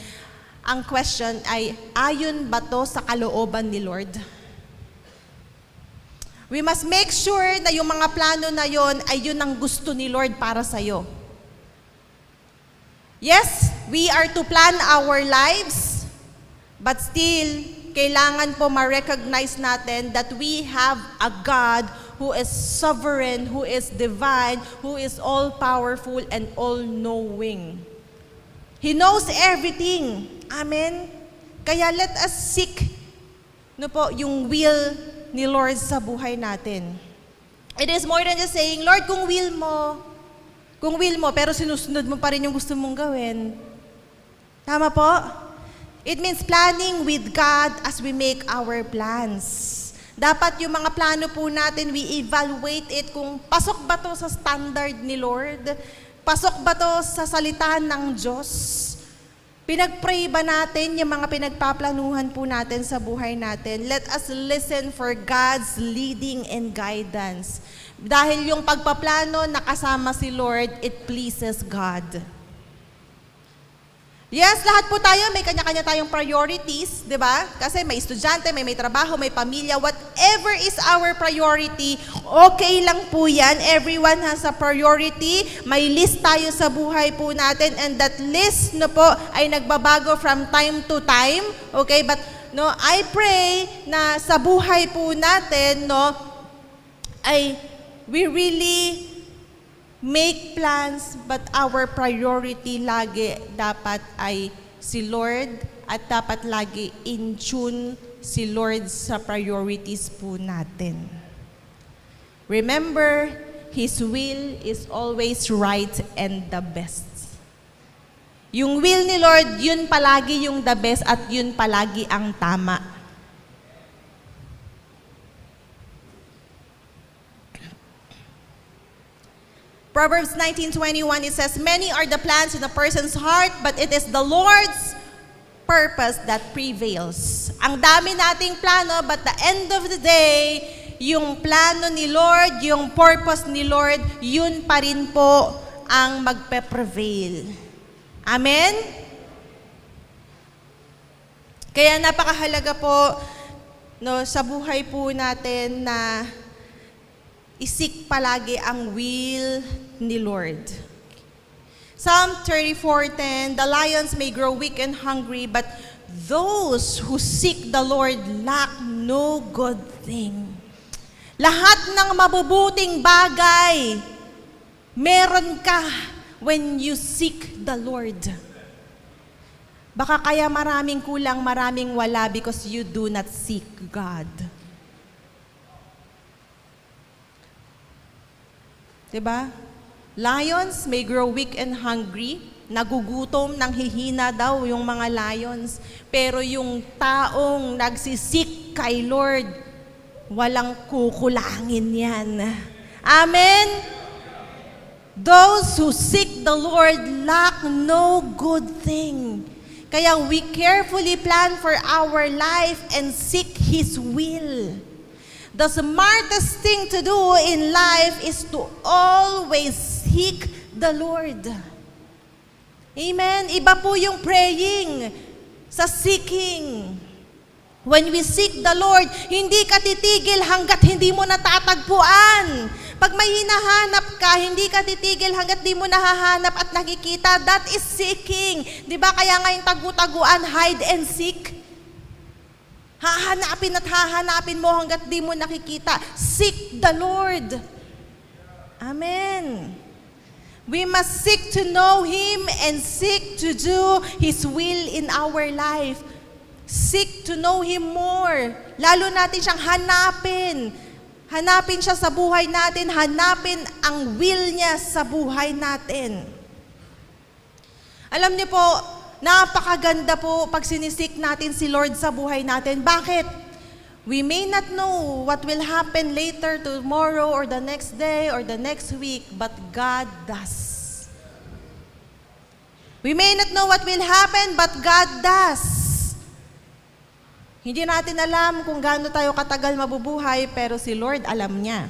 ang question ay, ayon ba to sa kalooban ni Lord? We must make sure na yung mga plano na yon ay yun ang gusto ni Lord para sa'yo. Yes, we are to plan our lives, but still, kailangan po ma-recognize natin that we have a God who is sovereign, who is divine, who is all-powerful and all-knowing. He knows everything. Amen? Kaya let us seek yung will ni Lord sa buhay natin. It is more than just saying, Lord, kung will mo, pero sinusunod mo pa rin yung gusto mong gawin. Tama po? It means planning with God as we make our plans. Dapat yung mga plano po natin, we evaluate it kung pasok ba to sa standard ni Lord? Pasok ba to sa salita ng Diyos? Pinag-pray ba natin yung mga pinagpaplanuhan po natin sa buhay natin? Let us listen for God's leading and guidance. Dahil yung pagpaplano nakasama si Lord, it pleases God. Yes, lahat po tayo, may kanya-kanya tayong priorities, di ba? Kasi may estudyante, may trabaho, may pamilya, whatever is our priority, okay lang po yan. Everyone has a priority. May list tayo sa buhay po natin and that list ay nagbabago from time to time. Okay, but I pray na sa buhay po natin, ay we really make plans, but our priority lagi dapat ay si Lord at dapat lagi in tune si Lord sa priorities po natin. Remember, His will is always right and the best. Yung will ni Lord, yun palagi yung the best at yun palagi ang tama. Proverbs 19:21, it says, many are the plans in a person's heart, but it is the Lord's purpose that prevails. Ang dami nating plano, but the end of the day, yung plano ni Lord, yung purpose ni Lord, yun pa rin po ang magpe-prevail. Amen? Kaya napakahalaga po sa buhay po natin na isik palagi ang will ni Lord. Psalm 34:10, the lions may grow weak and hungry, but those who seek the Lord lack no good thing. Lahat ng mabubuting bagay, meron ka when you seek the Lord. Baka kaya maraming kulang, maraming wala because you do not seek God. Diba? Lions may grow weak and hungry. Nagugutom, nanghihina daw yung mga lions. Pero yung taong nagsisik kay Lord, walang kukulangin yan. Amen? Those who seek the Lord lack no good thing. Kaya we carefully plan for our life and seek His will. The smartest thing to do in life is to always seek the Lord. Amen? Iba po yung praying sa seeking. When we seek the Lord, hindi ka titigil hanggat hindi mo natatagpuan. Pag may hinahanap ka, hindi ka titigil hanggat di mo nahahanap at nakikita. That is seeking. Di ba? Kaya nga yung tagu-taguan, hide and seek. Hahanapin at hahanapin mo hanggat di mo nakikita. Seek the Lord. Amen. We must seek to know Him and seek to do His will in our life. Seek to know Him more. Lalo natin siyang hanapin. Hanapin siya sa buhay natin. Hanapin ang will niya sa buhay natin. Alam niyo po, napakaganda po pag sinisik natin si Lord sa buhay natin. Bakit? We may not know what will happen later, tomorrow, or the next day, or the next week, but God does. We may not know what will happen, but God does. Hindi natin alam kung gaano tayo katagal mabubuhay, pero si Lord alam niya.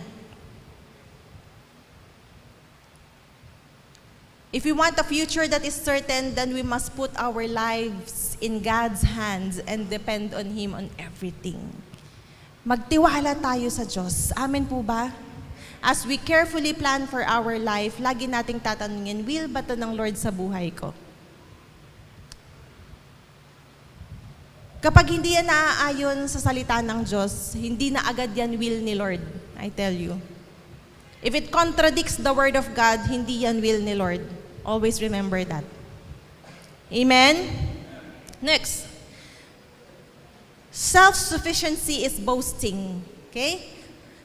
If we want a future that is certain, then we must put our lives in God's hands and depend on Him on everything. Magtiwala tayo sa Diyos. Amen po ba? As we carefully plan for our life, lagi nating tatanungin, will ba ito ng Lord sa buhay ko? Kapag hindi yan naaayon sa salita ng Diyos, hindi na agad yan will ni Lord. I tell you. If it contradicts the Word of God, hindi yan will ni Lord. Always remember that. Amen? Next. Self-sufficiency is boasting. Okay?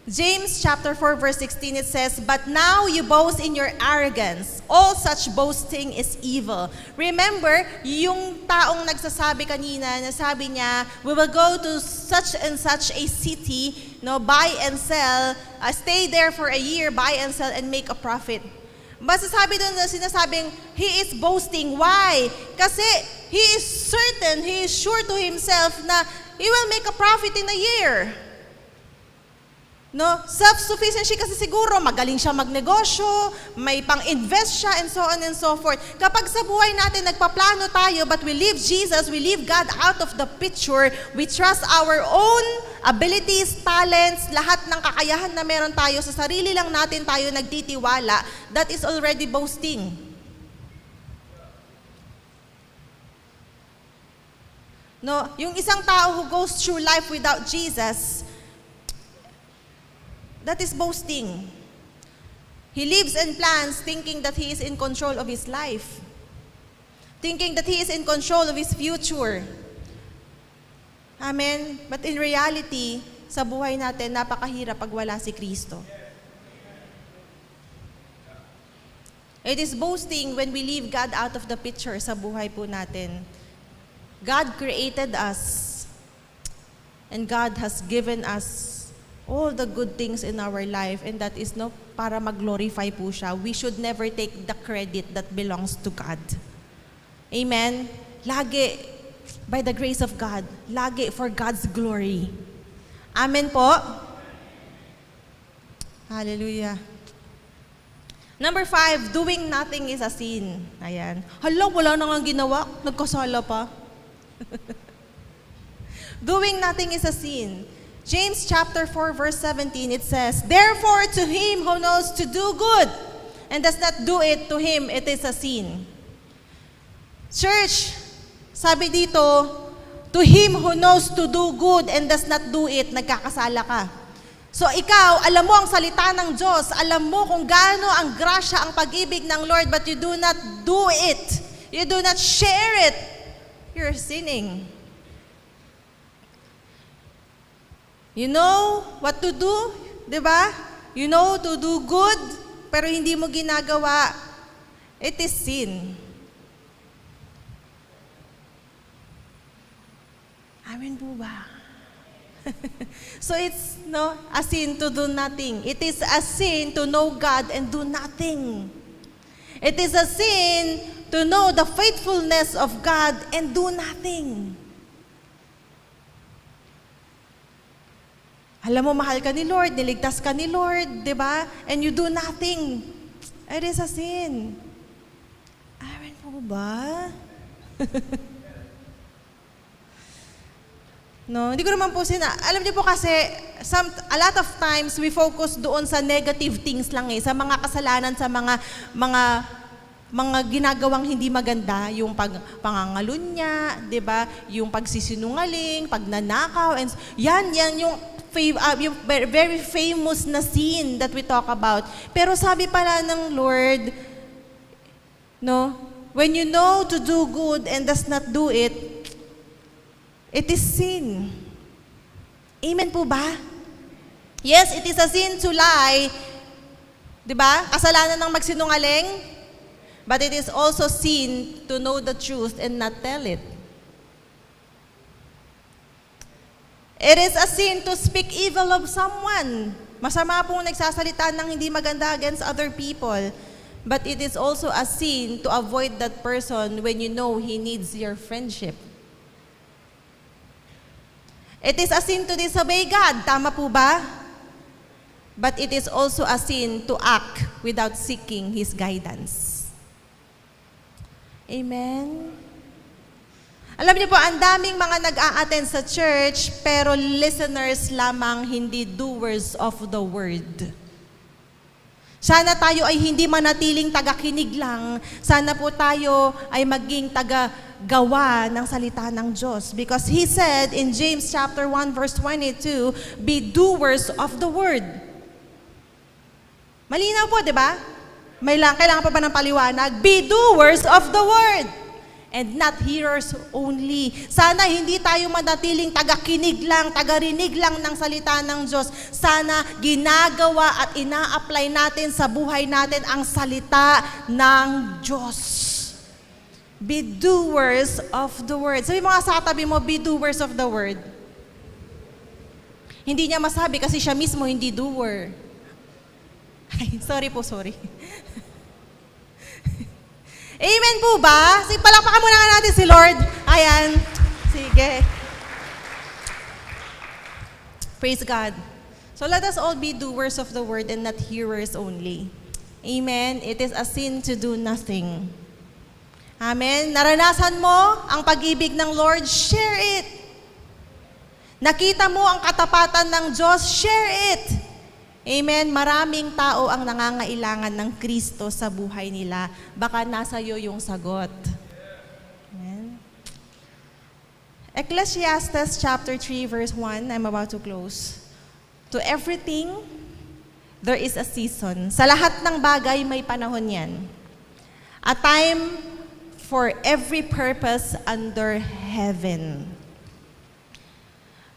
James chapter 4 verse 16, it says, "But now you boast in your arrogance. All such boasting is evil." Remember, yung taong nagsasabi kanina, nasabi niya, we will go to such and such a city, no, buy and sell, stay there for a year, buy and sell, and make a profit. Basta sabi doon na sinasabing, he is boasting. Why? Kasi he is certain, he is sure to himself na he will make a profit in a year. No, self-sufficiency kasi siguro magaling siya magnegosyo, may pang-invest siya, and so on and so forth. Kapag sa buhay natin nagpaplano tayo, but we leave Jesus, we leave God out of the picture, we trust our own abilities, talents, lahat ng kakayahan na meron tayo, sa sarili lang natin tayo nagtitiwala, that is already boasting. No, yung isang tao who goes through life without Jesus, that is boasting. He lives and plans thinking that he is in control of his life. Thinking that he is in control of his future. Amen? But in reality, sa buhay natin, napakahirap pag wala si Kristo. It is boasting when we leave God out of the picture sa buhay po natin. God created us, and God has given us all the good things in our life, and that is no para mag-glorify po siya. We should never take the credit that belongs to God. Amen? Lagi, by the grace of God, lagi for God's glory. Amen po? Hallelujah. Number 5, doing nothing is a sin. Ayan. Hala, wala na nga ginawa. Nagkasala pa. Doing nothing is a sin. James chapter 4 verse 17, it says, "Therefore to him who knows to do good and does not do it, to him it is a sin. Church, sabi dito, to him who knows to do good and does not do it, nagkakasala ka. So ikaw, alam mo ang salita ng Diyos, alam mo kung gaano ang grasya, ang pag-ibig ng Lord, but you do not do it. You do not share it. You're sinning. You know what to do, di ba? You know to do good, pero hindi mo ginagawa. It is sin. Amen po ba? So it's a sin to do nothing. It is a sin to know God and do nothing. It is a sin to know the faithfulness of God and do nothing. Alam mo, mahal ka ni Lord, niligtas ka ni Lord, di ba? And you do nothing. It is a sin. Amen po ba? No, hindi ko naman po alam niyo po kasi, a lot of times we focus doon sa negative things lang sa mga kasalanan, sa mga ginagawang hindi maganda, yung pangangalunya, 'di ba? Yung pagsisinungaling, pagnanakaw, and yan yung very famous na sin that we talk about. Pero sabi pala ng Lord, when you know to do good and does not do it, it is sin. Amen po ba? Yes, it is a sin to lie. Diba? Kasalanan ng magsinungaling. But it is also sin to know the truth and not tell it. It is a sin to speak evil of someone. Masama pong nagsasalita ng hindi maganda against other people. But it is also a sin to avoid that person when you know he needs your friendship. It is a sin to disobey God. Tama po ba? But it is also a sin to act without seeking His guidance. Amen? Alam niyo po, ang daming mga nag-a-attend sa church, pero listeners lamang, hindi doers of the word. Sana tayo ay hindi manatiling taga-kinig lang. Sana po tayo ay maging taga-gawa ng salita ng Diyos. Because He said in James chapter 1 verse 22, be doers of the word. Malinaw po, di ba? Kailangan pa ba ng paliwanag? Be doers of the word. And not hearers only. Sana hindi tayo manatiling taga-kinig lang, taga-rinig lang ng salita ng Diyos. Sana ginagawa at ina-apply natin sa buhay natin ang salita ng Diyos. Be doers of the word. Sabi mo nga sa katabi mo, be doers of the word. Hindi niya masabi kasi siya mismo hindi doer. Ay, sorry. Amen po ba? Sige, palakpakan muna nga natin si Lord. Ayan. Sige. Praise God. So let us all be doers of the word and not hearers only. Amen. It is a sin to do nothing. Amen. Naranasan mo ang pag-ibig ng Lord, share it. Nakita mo ang katapatan ng Diyos, share it. Amen. Maraming tao ang nangangailangan ng Kristo sa buhay nila. Baka nasa iyo yung sagot. Amen. Ecclesiastes chapter 3 verse 1, I'm about to close. To everything, there is a season. Sa lahat ng bagay, may panahon yan. A time for every purpose under heaven.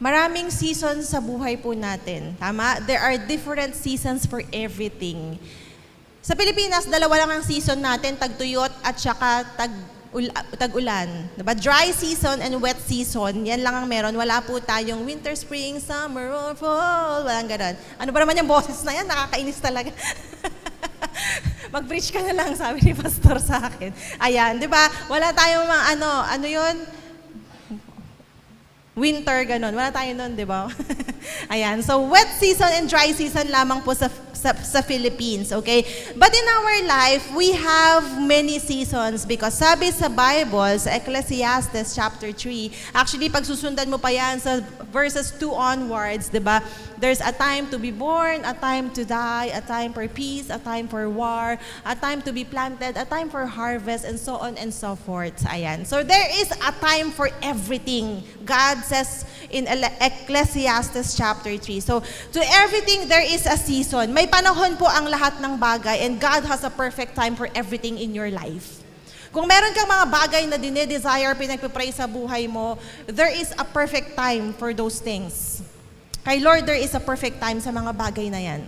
Maraming seasons sa buhay po natin. Tama? There are different seasons for everything. Sa Pilipinas, dalawa lang ang season natin, tagtuyot at saka tag-ulan. Diba? Dry season and wet season, yan lang ang meron. Wala po tayong winter, spring, summer, or fall. Walang ganun. Ano ba naman yung boses na yan? Nakakainis talaga. Mag-preach ka na lang, sabi ni pastor sa akin. Ayan, di ba? Wala tayong mga ano yun? Winter, ganun. Wala tayo nun, di ba? Ayan, so wet season and dry season lamang po sa Philippines, okay? But in our life, we have many seasons because sabi sa Bible, sa Ecclesiastes chapter 3, actually pag susundan mo pa yan sa verses 2 onwards, di ba? There's a time to be born, a time to die, a time for peace, a time for war, a time to be planted, a time for harvest, and so on and so forth. Ayan. So there is a time for everything. God says in Ecclesiastes chapter 3. So to everything, there is a season. May panahon po ang lahat ng bagay and God has a perfect time for everything in your life. Kung meron kang mga bagay na dinedesire, pinagpipray sa buhay mo, there is a perfect time for those things. Kay Lord, there is a perfect time sa mga bagay na yan.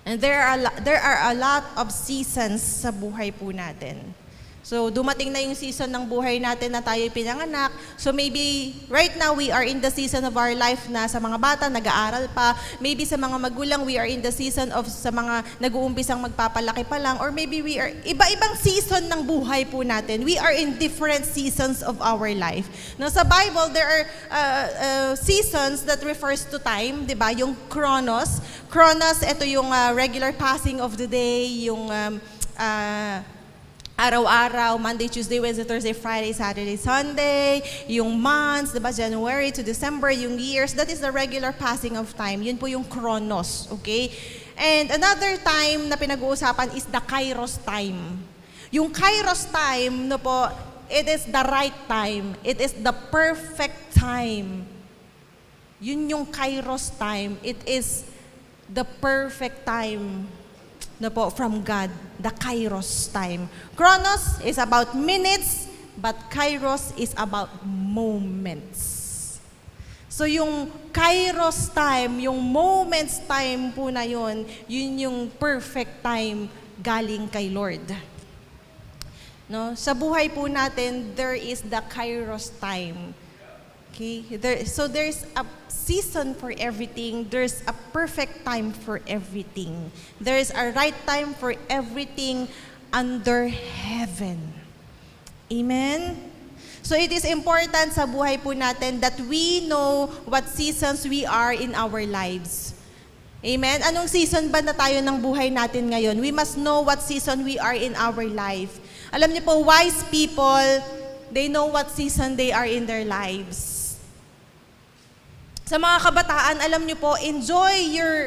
And there are a lot of seasons sa buhay po natin. So, dumating na yung season ng buhay natin na tayo'y pinanganak. So, maybe right now we are in the season of our life na sa mga bata, nag-aaral pa. Maybe sa mga magulang, we are in the season of sa mga nag-uumpisang magpapalaki pa lang. Or maybe we are, iba-ibang season ng buhay po natin. We are in different seasons of our life. No, sa Bible, there are seasons that refers to time, di ba? Yung Chronos. Chronos, ito yung regular passing of the day, yung araw-araw, Monday, Tuesday, Wednesday, Thursday, Friday, Saturday, Sunday, yung months, diba, January to December, yung years, that is the regular passing of time. Yun po yung Chronos, okay? And another time na pinag-uusapan is the Kairos time. Yung Kairos time, no po, it is the right time. It is the perfect time. Yun yung Kairos time. It is the perfect time na po from God, the Kairos time. Chronos is about minutes, but Kairos is about moments. So yung Kairos time, yung moments time po na yun yung perfect time galing kay Lord. No? Sa buhay po natin, there is the Kairos time. Okay? So there's a season for everything. There's a perfect time for everything. There's a right time for everything under heaven. Amen? So it is important sa buhay po natin that we know what seasons we are in our lives. Amen? Anong season ba na tayo ng buhay natin ngayon? We must know what season we are in our life. Alam niyo po, wise people, they know what season they are in their lives. Sa mga kabataan, alam niyo po, enjoy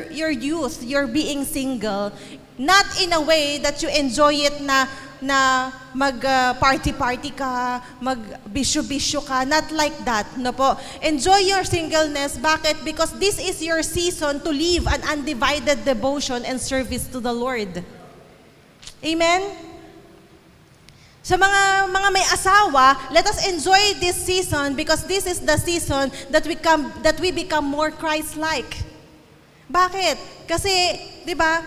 your youth, your being single. Not in a way that you enjoy it na mag-party-party ka, mag-bisyo-bisyo ka. Not like that, no po. Enjoy your singleness. Bakit? Because this is your season to live an undivided devotion and service to the Lord. Amen? Sa mga may asawa, let us enjoy this season because this is the season that we become more Christ-like. Bakit? Kasi, di ba,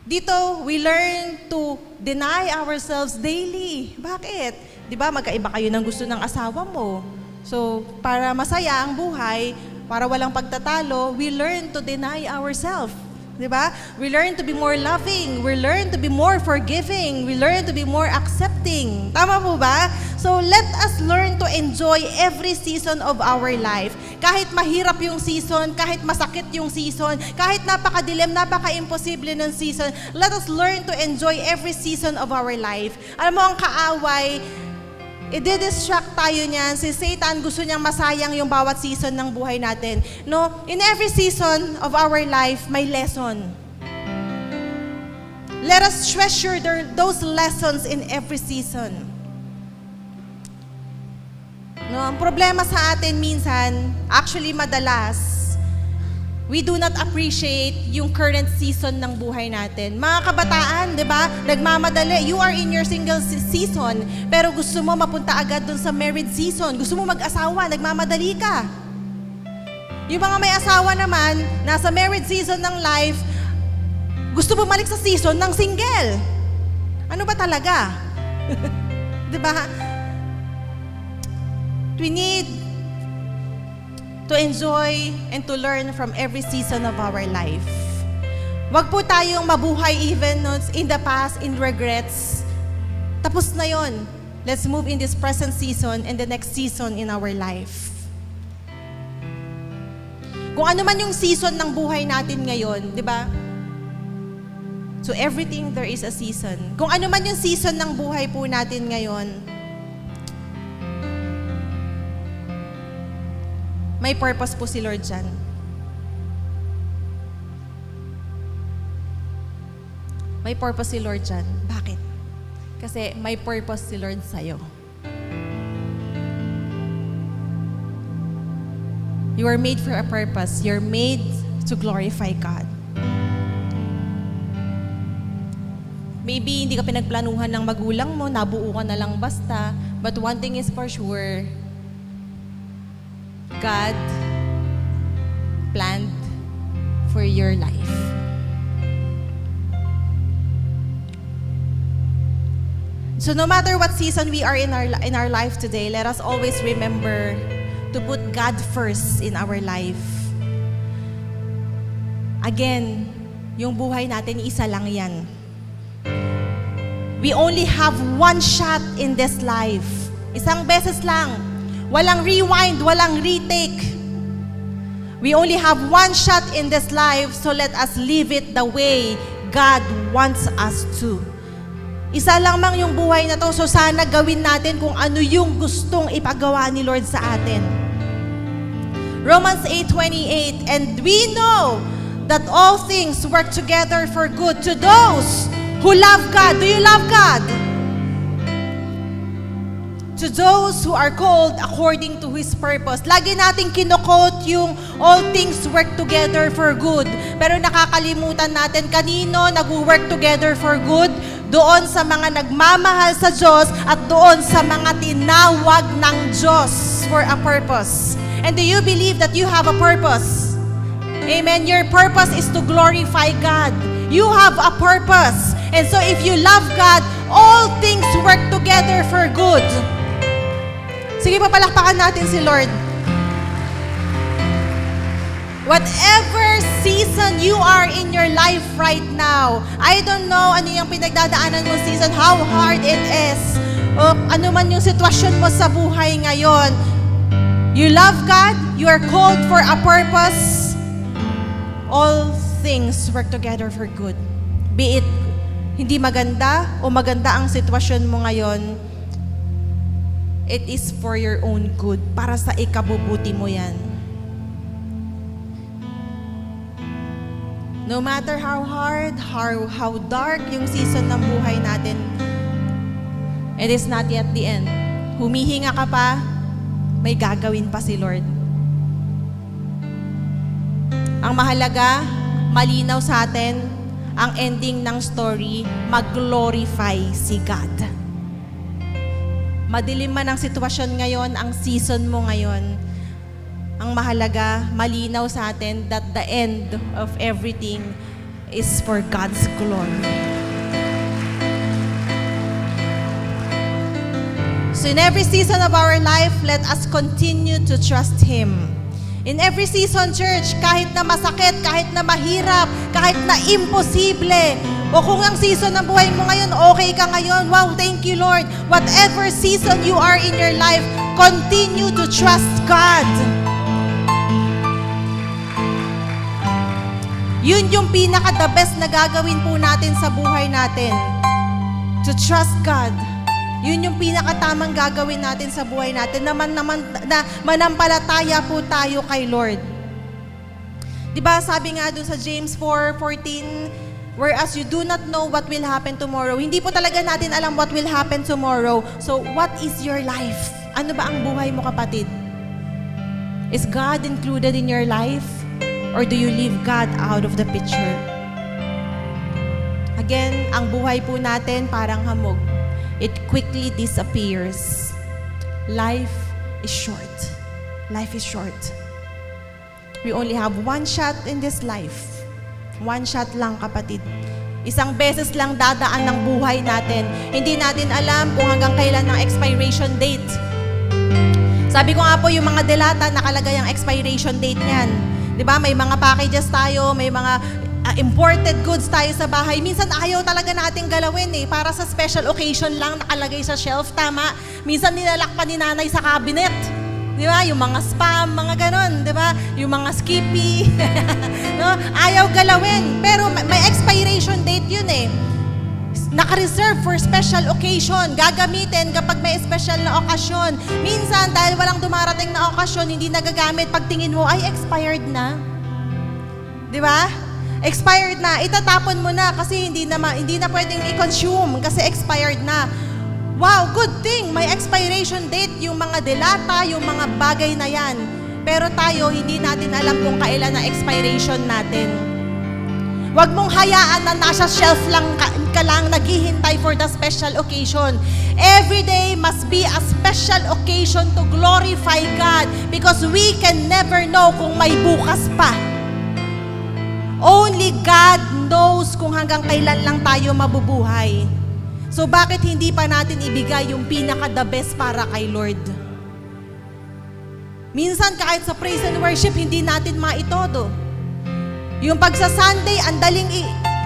dito we learn to deny ourselves daily. Bakit? Di ba, magkaiba kayo ng gusto ng asawa mo. So, para masaya ang buhay, para walang pagtatalo, we learn to deny ourselves. Diba? We learn to be more loving. We learn to be more forgiving. We learn to be more accepting. Tama po ba? So let us learn to enjoy every season of our life. Kahit mahirap yung season, kahit masakit yung season, kahit napakadilim, napaka-imposible ng season, let us learn to enjoy every season of our life. Alam mo, ang kaaway, i-distract tayo niyan. Si Satan gusto niyang masayang yung bawat season ng buhay natin. No, in every season of our life, may lesson. Let us treasure those lessons in every season. No, ang problema sa atin minsan, actually madalas, we do not appreciate yung current season ng buhay natin. Mga kabataan, di ba? Nagmamadali. You are in your single season, pero gusto mo mapunta agad dun sa married season. Gusto mo mag-asawa, nagmamadali ka. Yung mga may asawa naman, nasa married season ng life, gusto bumalik sa season ng single. Ano ba talaga? Di ba? We need to enjoy and to learn from every season of our life. Wag po tayong mabuhay even in the past, in regrets. Tapos na yon. Let's move in this present season and the next season in our life. Kung ano man yung season ng buhay natin ngayon, di ba? So everything, there is a season. Kung ano man yung season ng buhay po natin ngayon, may purpose po si Lord dyan. May purpose si Lord dyan. Bakit? Kasi may purpose si Lord sa'yo. You are made for a purpose. You're made to glorify God. Maybe hindi ka pinagplanuhan ng magulang mo, nabuo ka na lang basta. But one thing is for sure, God planned for your life. So no matter what season we are in our life today, let us always remember to put God first in our life. Again, yung buhay natin, isa lang yan. We only have one shot in this life. Isang beses lang. Walang rewind, walang retake. We only have one shot in this life, so let us live it the way God wants us to. Isa lang mang yung buhay na to, so sana gawin natin kung ano yung gustong ipagawa ni Lord sa atin. Romans 8:28, and we know that all things work together for good to those who love God. Do you love God? To those who are called according to His purpose. Lagi nating kinokot yung all things work together for good. Pero nakakalimutan natin kanino nag-work together for good? Doon sa mga nagmamahal sa Diyos at doon sa mga tinawag ng Diyos for a purpose. And do you believe that you have a purpose? Amen. Your purpose is to glorify God. You have a purpose. And so if you love God, all things work together for good. Sige, papalakpakan natin si Lord. Whatever season you are in your life right now, I don't know ano yung pinagdadaanan mo season, how hard it is, o ano man yung sitwasyon mo sa buhay ngayon. You love God, you are called for a purpose, all things work together for good. Be it hindi maganda o maganda ang sitwasyon mo ngayon, it is for your own good, para sa ikabubuti mo yan. No matter how hard, how dark yung season ng buhay natin, it is not yet the end. Humihinga ka pa, may gagawin pa si Lord. Ang mahalaga, malinaw sa atin, ang ending ng story, mag-glorify si God. Madilim man ang sitwasyon ngayon, ang season mo ngayon, ang mahalaga, malinaw sa atin that the end of everything is for God's glory. So in every season of our life, let us continue to trust Him. In every season, church, kahit na masakit, kahit na mahirap, kahit na imposible, o kung ang season ng buhay mo ngayon, okay ka ngayon, wow, thank you, Lord. Whatever season you are in your life, continue to trust God. Yun yung pinaka-the best na gagawin po natin sa buhay natin. To trust God. Yun yung pinaka-tamang gagawin natin sa buhay natin, na manampalataya po tayo kay Lord. Diba, sabi nga dun sa James 4:14, whereas you do not know what will happen tomorrow. Hindi po talaga natin alam what will happen tomorrow. So, what is your life? Ano ba ang buhay mo, kapatid? Is God included in your life? Or do you leave God out of the picture? Again, ang buhay po natin parang hamog. It quickly disappears. Life is short. Life is short. We only have one shot in this life. One shot lang, kapatid. Isang beses lang dadaan ng buhay natin. Hindi natin alam kung hanggang kailan ang expiration date. Sabi ko nga po, yung mga delata, nakalagay ang expiration date niyan. Diba? May mga packages tayo, may mga imported goods tayo sa bahay. Minsan ayaw talaga nating galawin eh. Para sa special occasion lang nakalagay sa shelf, tama? Minsan nilalak pa ni nanay sa cabinet. Di ba? Yung mga spam, mga ganon, di ba? Yung mga skippy. No? Ayaw galawin. Pero may expiration date yun eh. Naka-reserve for special occasion. Gagamitin kapag may special na okasyon. Minsan, dahil walang dumarating na okasyon, hindi nagagamit. Pagtingin mo, ay, expired na. Di ba? Expired na. Itatapon mo na kasi hindi na pwedeng i-consume kasi expired na. Wow, good thing. May expiration date yung mga delata, yung mga bagay na yan. Pero tayo, hindi natin alam kung kailan na expiration natin. Huwag mong hayaan na nasa shelf lang ka lang naghihintay for the special occasion. Every day must be a special occasion to glorify God because we can never know kung may bukas pa. Only God knows kung hanggang kailan lang tayo mabubuhay. So bakit hindi pa natin ibigay yung pinaka-the best para kay Lord? Minsan kahit sa praise and worship, hindi natin maitodo. Yung pagsa-Sunday, ang daling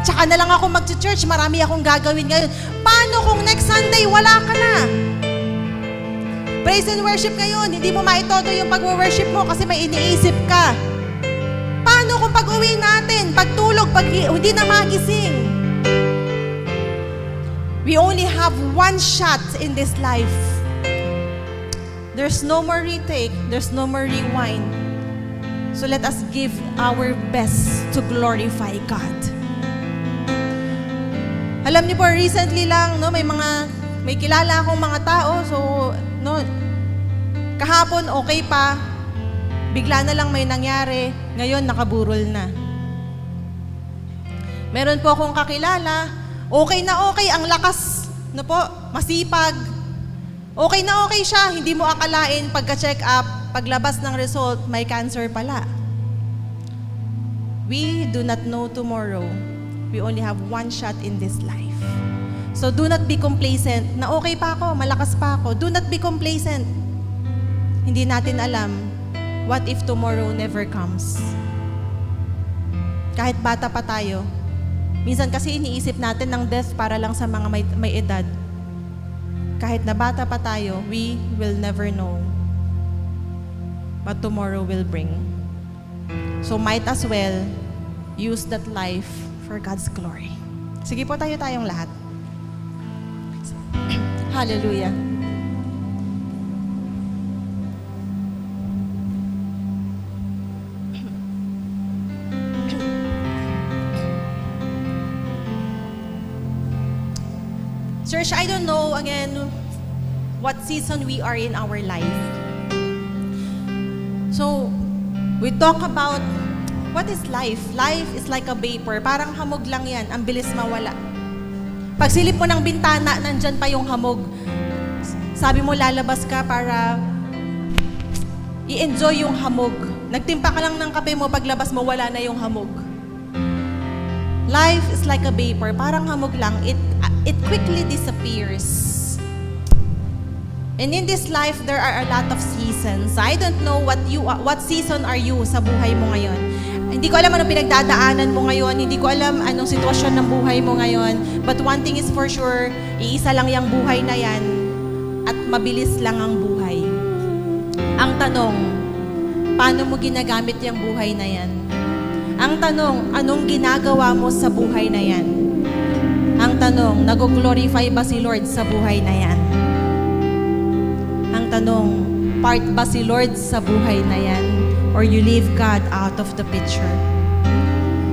tsaka na lang ako mag-church, marami akong gagawin ngayon. Paano kung next Sunday, wala ka na? Praise and worship ngayon, hindi mo maitodo yung pag-worship mo kasi may iniisip ka. Paano kung pag-uwi natin, pagtulog, hindi na magising? We only have one shot in this life. There's no more retake. There's no more rewind. So let us give our best to glorify God. Alam niyo po, recently lang, no, may kilala akong mga tao. So, no, kahapon okay pa. Bigla na lang may nangyari. Ngayon, nakaburol na. Meron po akong kakilala. Okay na okay, ang lakas, no po, masipag. Okay na okay siya, hindi mo akalain pagka-check up, paglabas ng result, may cancer pala. We do not know tomorrow. We only have one shot in this life. So do not be complacent na okay pa ako, malakas pa ako. Do not be complacent. Hindi natin alam, what if tomorrow never comes? Kahit bata pa tayo, minsan kasi iniisip natin ng death para lang sa mga may edad. Kahit na bata pa tayo, we will never know what tomorrow will bring. So might as well use that life for God's glory. Sige po tayong lahat. Hallelujah. Church, I don't know, again, what season we are in our life. So, we talk about, what is life? Life is like a vapor. Parang hamog lang yan. Ang bilis mawala. Pag silip mo ng bintana, nandyan pa yung hamog. Sabi mo, lalabas ka para i-enjoy yung hamog. Nagtimpa ka lang ng kape mo, paglabas mo, wala na yung hamog. Life is like a vapor. Parang hamog lang. It quickly disappears. And in this life, there are a lot of seasons. I don't know what season are you sa buhay mo ngayon. Hindi ko alam anong pinagdadaanan mo ngayon. Hindi ko alam anong sitwasyon ng buhay mo ngayon. But one thing is for sure, iisa lang yung buhay na yan at mabilis lang ang buhay. Ang tanong, paano mo ginagamit yung buhay na yan? Ang tanong, anong ginagawa mo sa buhay na yan? Ang tanong, nag-glorify ba si Lord sa buhay na yan? Ang tanong, part ba si Lord sa buhay na yan? Or you leave God out of the picture?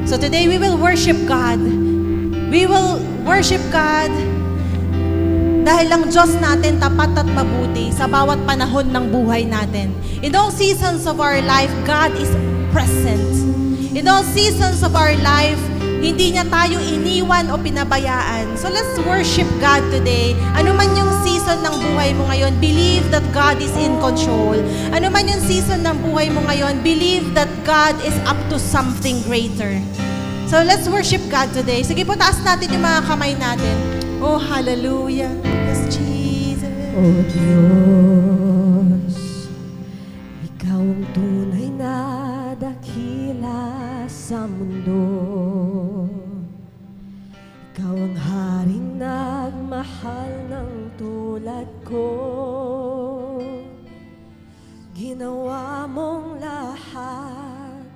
So today we will worship God. We will worship God dahil ang Diyos natin tapat at mabuti sa bawat panahon ng buhay natin. In all seasons of our life, God is present. In all seasons of our life, hindi niya tayo iniwan o pinabayaan. So let's worship God today. Ano man yung season ng buhay mo ngayon, believe that God is in control. Ano man yung season ng buhay mo ngayon, believe that God is up to something greater. So let's worship God today. Sige po, taas natin yung mga kamay natin. Oh, hallelujah. Yes, Jesus. O Diyos, Ikaw ang tunay na dakila sa mundo. Ikaw ang haring nagmahal ng tulad ko. ginawa mong lahat,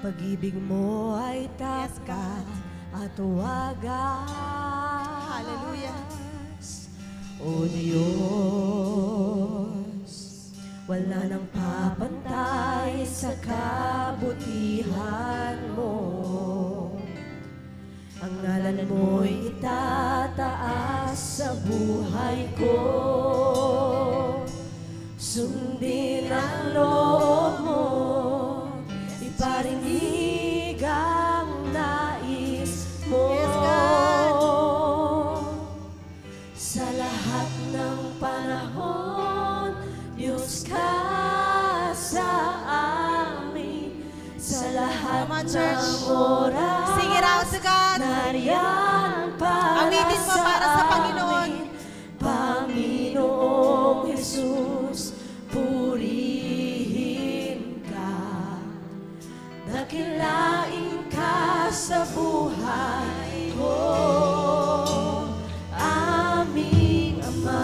pag-ibig mo ay tapat at wagas. Hallelujah. O Diyos, wala nang papantay sa kabutihan mo. Ang ngalan mo'y itataas sa buhay ko. Sundin ang loob mo, iparinig ang nais mo. Yes, God. Sa lahat ng panahon, Diyos ka sa amin. Sa lahat Come on, ng church. oras, Sing it out to God. nariyan para Awitin mo para sa Panginoon. amin. Panginoong Jesus, purihin ka. Dakilain ka sa buhay ko, aming Ama.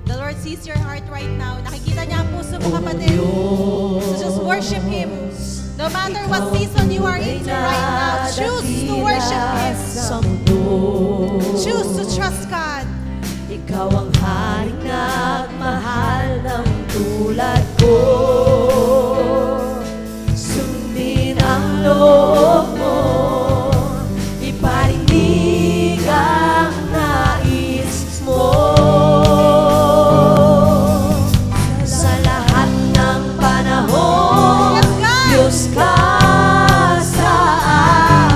The Lord sees your heart right now. Nakikita niya ang puso mo, kapatid. So just worship Him. No matter what season you are into right now, choose to worship Him. Sa mundo, Choose to trust God. ikaw ang haring nagmahal ng tulad ko. Sundin ang loob mo, iparinig ang nais mo. Sa lahat ng panahon, Yes, God. Diyos ka sa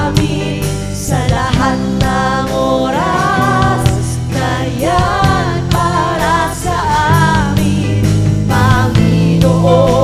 amin. Sa lahat ng oras, nariyan para sa amin. Panginoon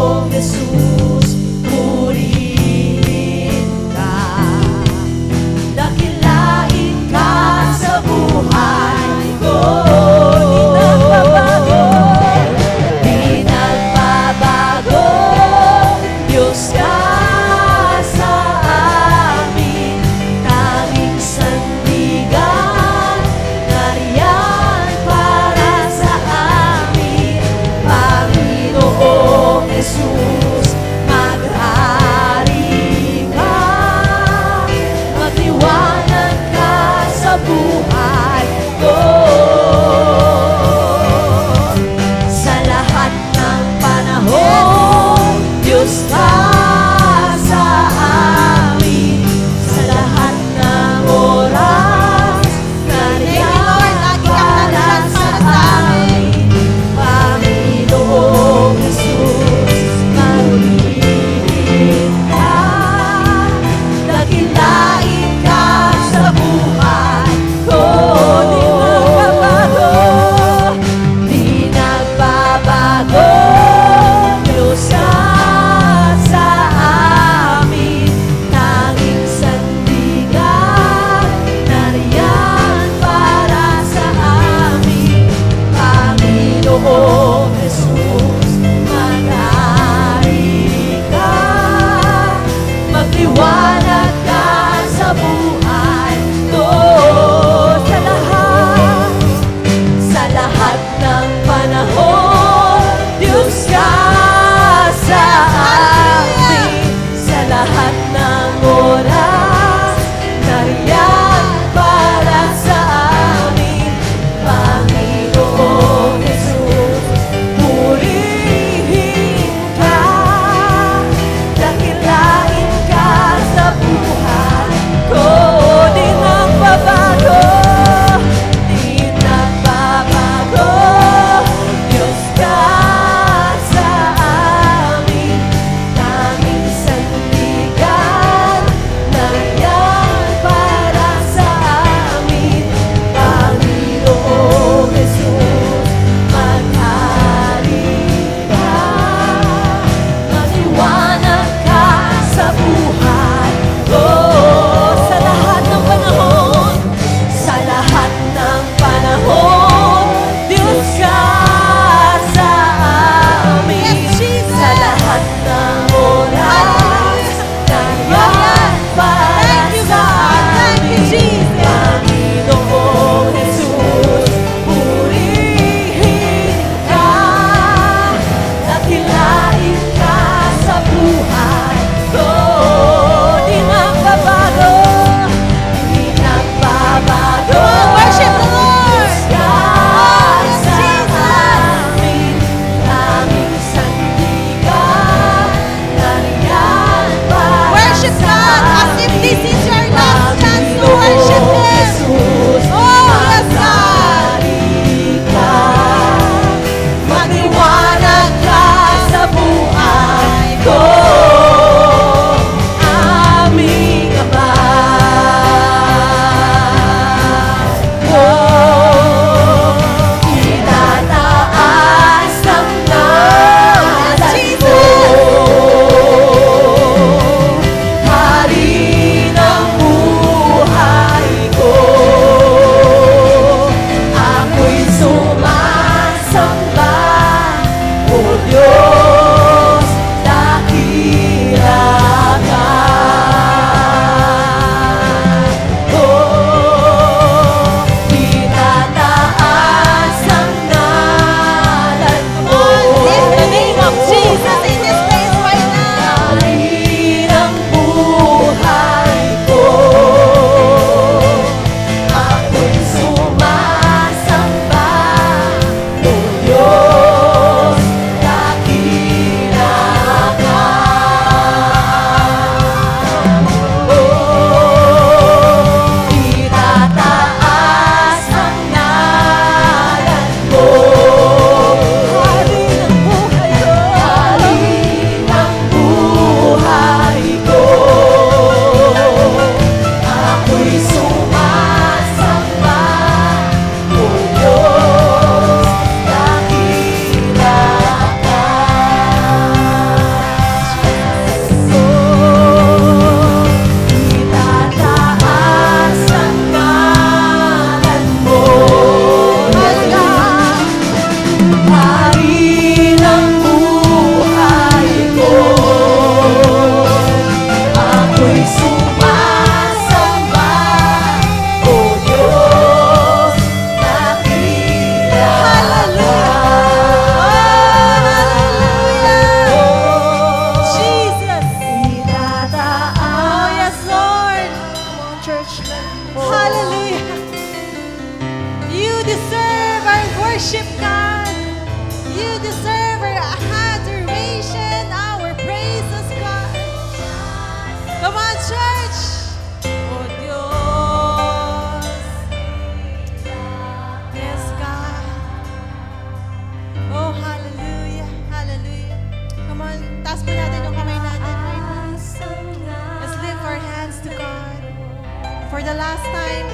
the last time,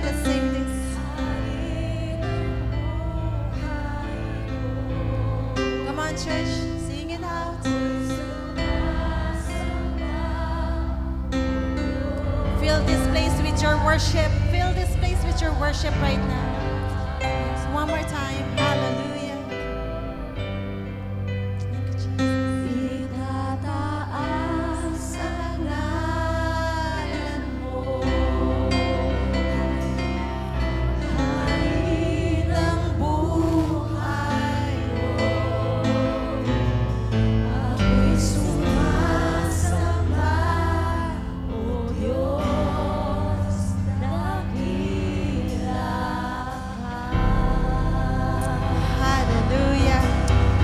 let's sing this. Come on, church, sing it out. Fill this place with your worship. Fill this place with your worship right now. So one more time. Hallelujah. Itataas ang ngalan mo, Hari ng buhay mo. Ako'y sumasamba, O Diyos, dakila ka. Hallelujah.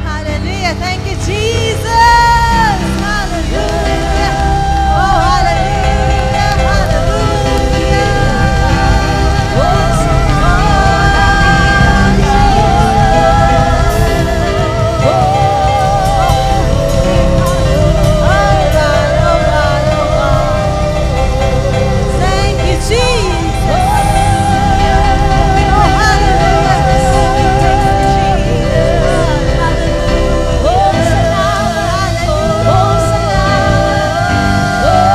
Hallelujah. Thank you, Jesus. Hallelujah. Oh, hallelujah. Hallelujah. Thank you, Jesus. Oh,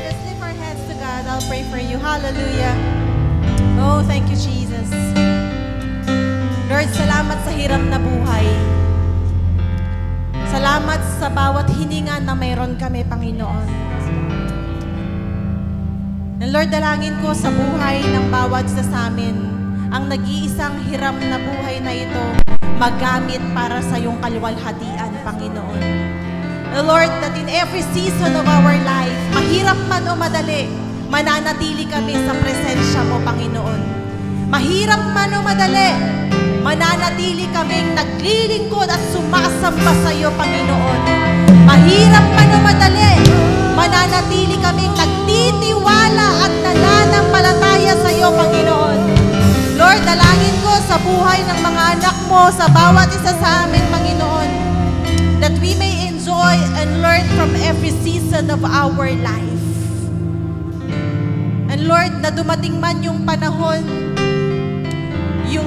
Let's lift our hands to God. I'll pray for you. Hallelujah. Oh, thank you, Jesus. Lord, salamat sa hirap na buhay. Salamat sa bawat hininga na mayroon kami, Panginoon. And Lord, dalangin ko sa buhay ng bawat isa sa amin, ang nag-iisang hiram na buhay na ito, magamit para sa iyong kaluwalhatian, Panginoon. And Lord, that in every season of our life, mahirap man o madali, mananatili kami sa presensya mo, Panginoon. Mahirap man o madali, mananatili kaming naglilingkod at sumasamba sa iyo, Panginoon. Mahirap man o madali, mananatili kaming nagtitiwala at nananampalataya sa iyo, Panginoon. Lord, dalangin ko sa buhay ng mga anak mo, sa bawat isa sa amin, Panginoon, that we may enjoy and learn from every season of our life. And Lord, na dumating man yung panahon, yung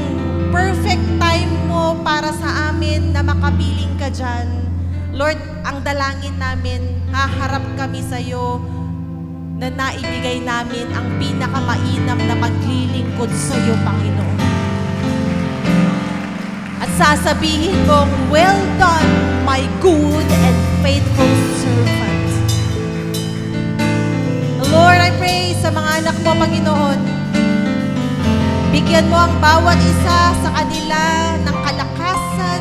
perfect time mo para sa amin na makapiling ka dyan. Lord, ang dalangin namin, haharap kami sa iyo na naibigay namin ang pinakamainam na paglilingkod sa iyo, Panginoon. At sasabihin kong, well done, my good and faithful servant. Lord, I pray sa mga anak mo, Panginoon, bigyan mo ang bawat isa sa kanila ng kalakasan,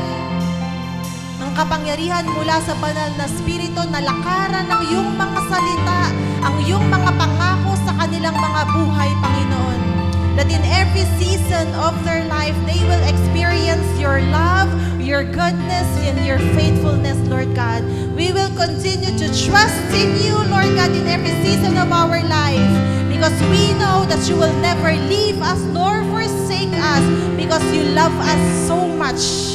ng kapangyarihan mula sa banal na spirito na lakaran ng iyong mga salita, ang iyong mga pangako sa kanilang mga buhay, Panginoon. That in every season of their life, they will experience your love, your goodness, and your faithfulness, Lord God. We will continue to trust in you, Lord God, in every season of our life, because we know that you will never leave us nor forsake us, because you love us so much.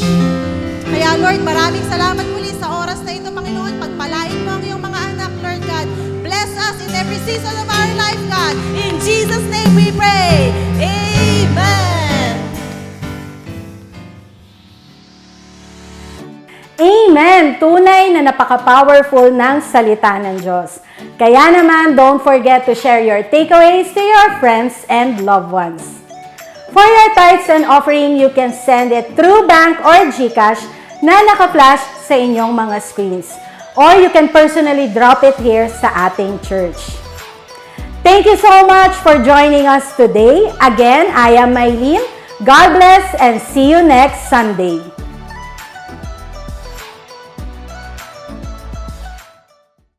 Kaya, Lord, maraming salamat muli sa oras na ito, Panginoon. Pagpalain mo ang iyong mga anak, Lord God. Bless us in every season of our life, God. In Jesus' name we pray. Amen. Amen! Tunay na napaka-powerful ng salita ng Diyos. Kaya naman, don't forget to share your takeaways to your friends and loved ones. For your tithes and offering, you can send it through bank or GCash na naka-flash sa inyong mga screens. Or you can personally drop it here sa ating church. Thank you so much for joining us today. Again, I am Maylene. God bless and see you next Sunday.